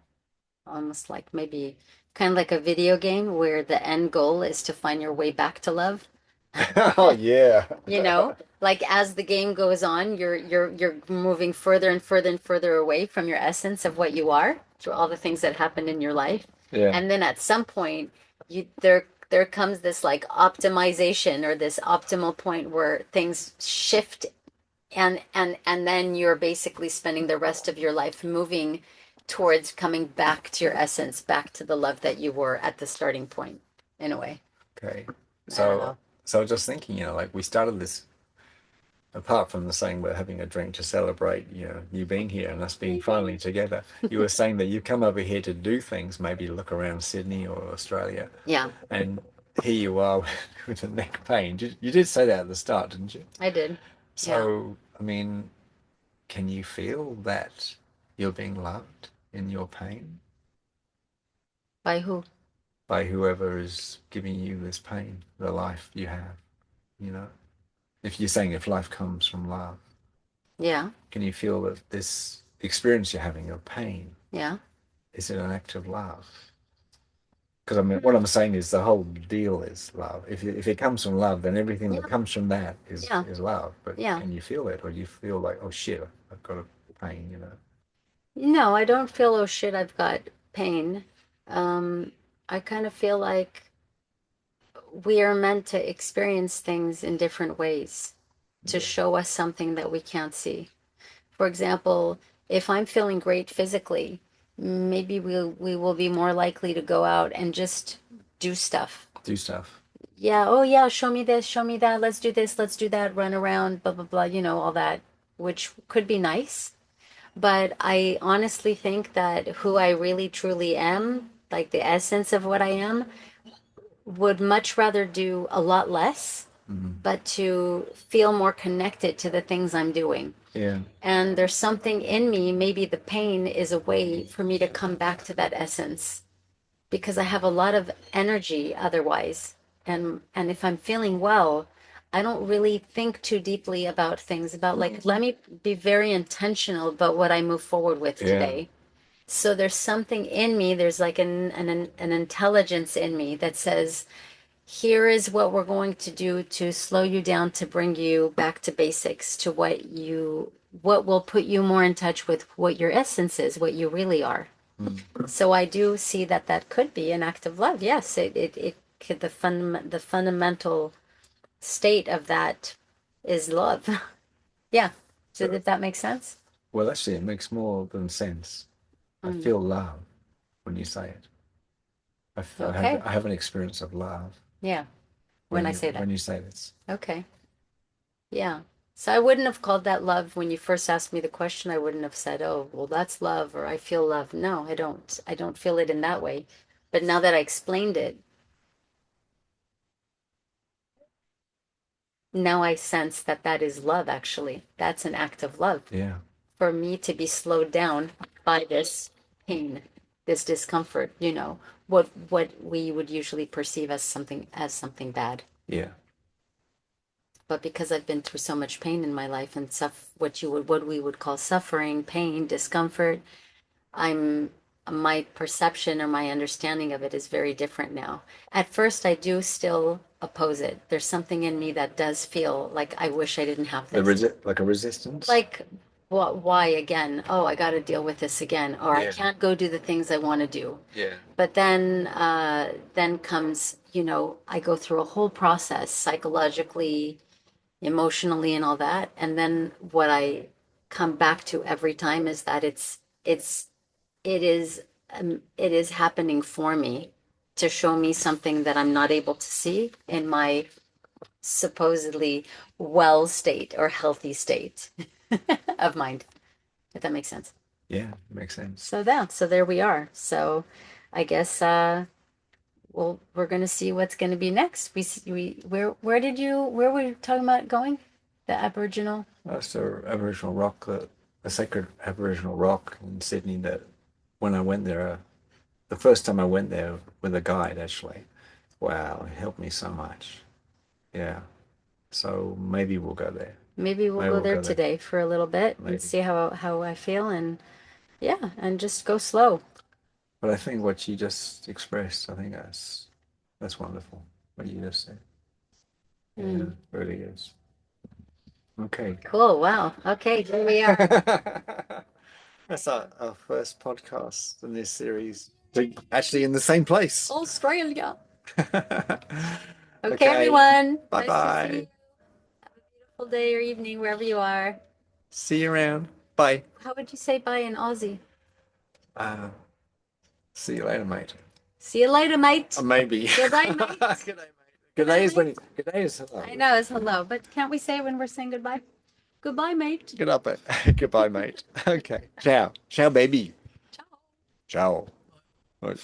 Speaker 2: almost like maybe kind of like a video game where the end goal is to find your way back to love.
Speaker 1: Oh yeah.
Speaker 2: Like as the game goes on, you're moving further and further and further away from your essence of what you are through all the things that happened in your life.
Speaker 1: Yeah.
Speaker 2: And then at some point, there comes this like optimization or this optimal point where things shift, and then you're basically spending the rest of your life moving towards coming back to your essence, back to the love that you were at the starting point, in a way.
Speaker 1: Okay.
Speaker 2: I don't
Speaker 1: So
Speaker 2: know.
Speaker 1: so just thinking, like we started this, apart from the saying we're having a drink to celebrate, you being here and us being finally together, you were saying that you come over here to do things, maybe look around Sydney or Australia,
Speaker 2: Yeah,
Speaker 1: and here you are with a neck pain. You did say that at the start, didn't you?
Speaker 2: I did. Yeah.
Speaker 1: So, I mean, can you feel that you're being loved in your pain
Speaker 2: By who?
Speaker 1: by whoever is giving you this pain, the life you have, you know? If you're saying if life comes from love,
Speaker 2: Yeah,
Speaker 1: can you feel that this experience you're having of pain,
Speaker 2: yeah.
Speaker 1: is it an act of love? Because I mean, what I'm saying is the whole deal is love. If it comes from love, then everything that
Speaker 2: Yeah,
Speaker 1: comes from that is
Speaker 2: yeah,
Speaker 1: is love. But
Speaker 2: yeah.
Speaker 1: can you feel it, or do you feel like, oh shit, I've got a pain?
Speaker 2: No, I don't feel, oh shit, I've got pain. Um, I kind of feel like we are meant to experience things in different ways to
Speaker 1: Yeah.
Speaker 2: show us something that we can't see. For example, if I'm feeling great physically, maybe we will be more likely to go out and just do stuff.
Speaker 1: Do stuff.
Speaker 2: Yeah, oh yeah, show me this, show me that, let's do this, let's do that, run around, blah blah blah, all that which could be nice. But I honestly think that who I really truly am, like the essence of what I am, would much rather do a lot less,
Speaker 1: Mhm.
Speaker 2: but to feel more connected to the things I'm doing.
Speaker 1: Yeah.
Speaker 2: And there's something in me, maybe the pain is a way for me to come back to that essence because I have a lot of energy otherwise. And if I'm feeling well, I don't really think too deeply about things about like let me be very intentional about what I move forward with
Speaker 1: Yeah.
Speaker 2: today. So there's something in me, there's like an intelligence in me that says, here is what we're going to do to slow you down to bring you back to basics, to what will put you more in touch with what your essence is, what you really are.
Speaker 1: Mm.
Speaker 2: So I do see that that could be an act of love. Yes, it could, the fundamental state of that is love. Yeah. So
Speaker 1: So,
Speaker 2: did that make sense?
Speaker 1: well, actually, it makes more than sense. I
Speaker 2: Mm.
Speaker 1: feel love when you say it.
Speaker 2: Okay.
Speaker 1: I have an experience of love
Speaker 2: Yeah. When
Speaker 1: when
Speaker 2: I say that.
Speaker 1: you say this.
Speaker 2: Okay. Yeah. So I wouldn't have called that love when you first asked me the question. I wouldn't have said, "Oh, well, that's love," or "I feel love." No, I don't. I don't feel it in that way. But now that I explained it, now I sense that that is love, actually. That's an act of love
Speaker 1: Yeah.
Speaker 2: for me to be slowed down by this pain, this discomfort, what we would usually perceive as something bad.
Speaker 1: Yeah.
Speaker 2: But because I've been through so much pain in my life and what we would call suffering, pain, discomfort, I'm my perception or my understanding of it is very different now. At first, I do still oppose it. There's something in me that does feel like I wish I didn't have
Speaker 1: The
Speaker 2: this.
Speaker 1: like a resistance.
Speaker 2: Like, what? Why again? Oh, I got to deal with this again, or I
Speaker 1: Yeah.
Speaker 2: can't go do the things I want to do.
Speaker 1: Yeah.
Speaker 2: But then comes, I go through a whole process psychologically, emotionally, and all that, and then what I come back to every time is that it's it is happening for me to show me something that I'm not able to see in my supposedly well state or healthy state of mind, if that makes sense.
Speaker 1: Yeah. Makes sense.
Speaker 2: So there we are. So I guess well, we're gonna see what's gonna be next. Where were you talking about going? The Aboriginal.
Speaker 1: That's the Aboriginal rock, the sacred Aboriginal rock in Sydney. That when I went there, the first time I went there with a guide, actually, wow, it helped me so much. Yeah. So maybe we'll go there.
Speaker 2: Maybe we'll
Speaker 1: Maybe
Speaker 2: go
Speaker 1: we'll
Speaker 2: there
Speaker 1: go there.
Speaker 2: today for a little bit and
Speaker 1: Maybe.
Speaker 2: see how I feel and yeah, and just go slow.
Speaker 1: But I think what you just expressed, I think that's wonderful. What you just said. Yeah, it
Speaker 2: Mm.
Speaker 1: really is. Okay.
Speaker 2: Cool. Wow. Okay, here we are.
Speaker 1: That's our first podcast in this series. Actually in the same place.
Speaker 2: Australia. Okay,
Speaker 1: Okay.
Speaker 2: everyone.
Speaker 1: Bye
Speaker 2: Nice to see you.
Speaker 1: bye.
Speaker 2: Have a beautiful day or evening wherever you are.
Speaker 1: See you around. Bye.
Speaker 2: How would you say bye in Aussie?
Speaker 1: Uh, see you later, mate.
Speaker 2: See you later, mate.
Speaker 1: Maybe.
Speaker 2: Good day, mate.
Speaker 1: Good day, mate. Good day is when good day is hello.
Speaker 2: I know it's hello, but can't we say it when we're saying goodbye? Goodbye, mate.
Speaker 1: Get up, goodbye, mate. Okay. Ciao. Ciao, baby.
Speaker 2: Ciao.
Speaker 1: Ciao. Right.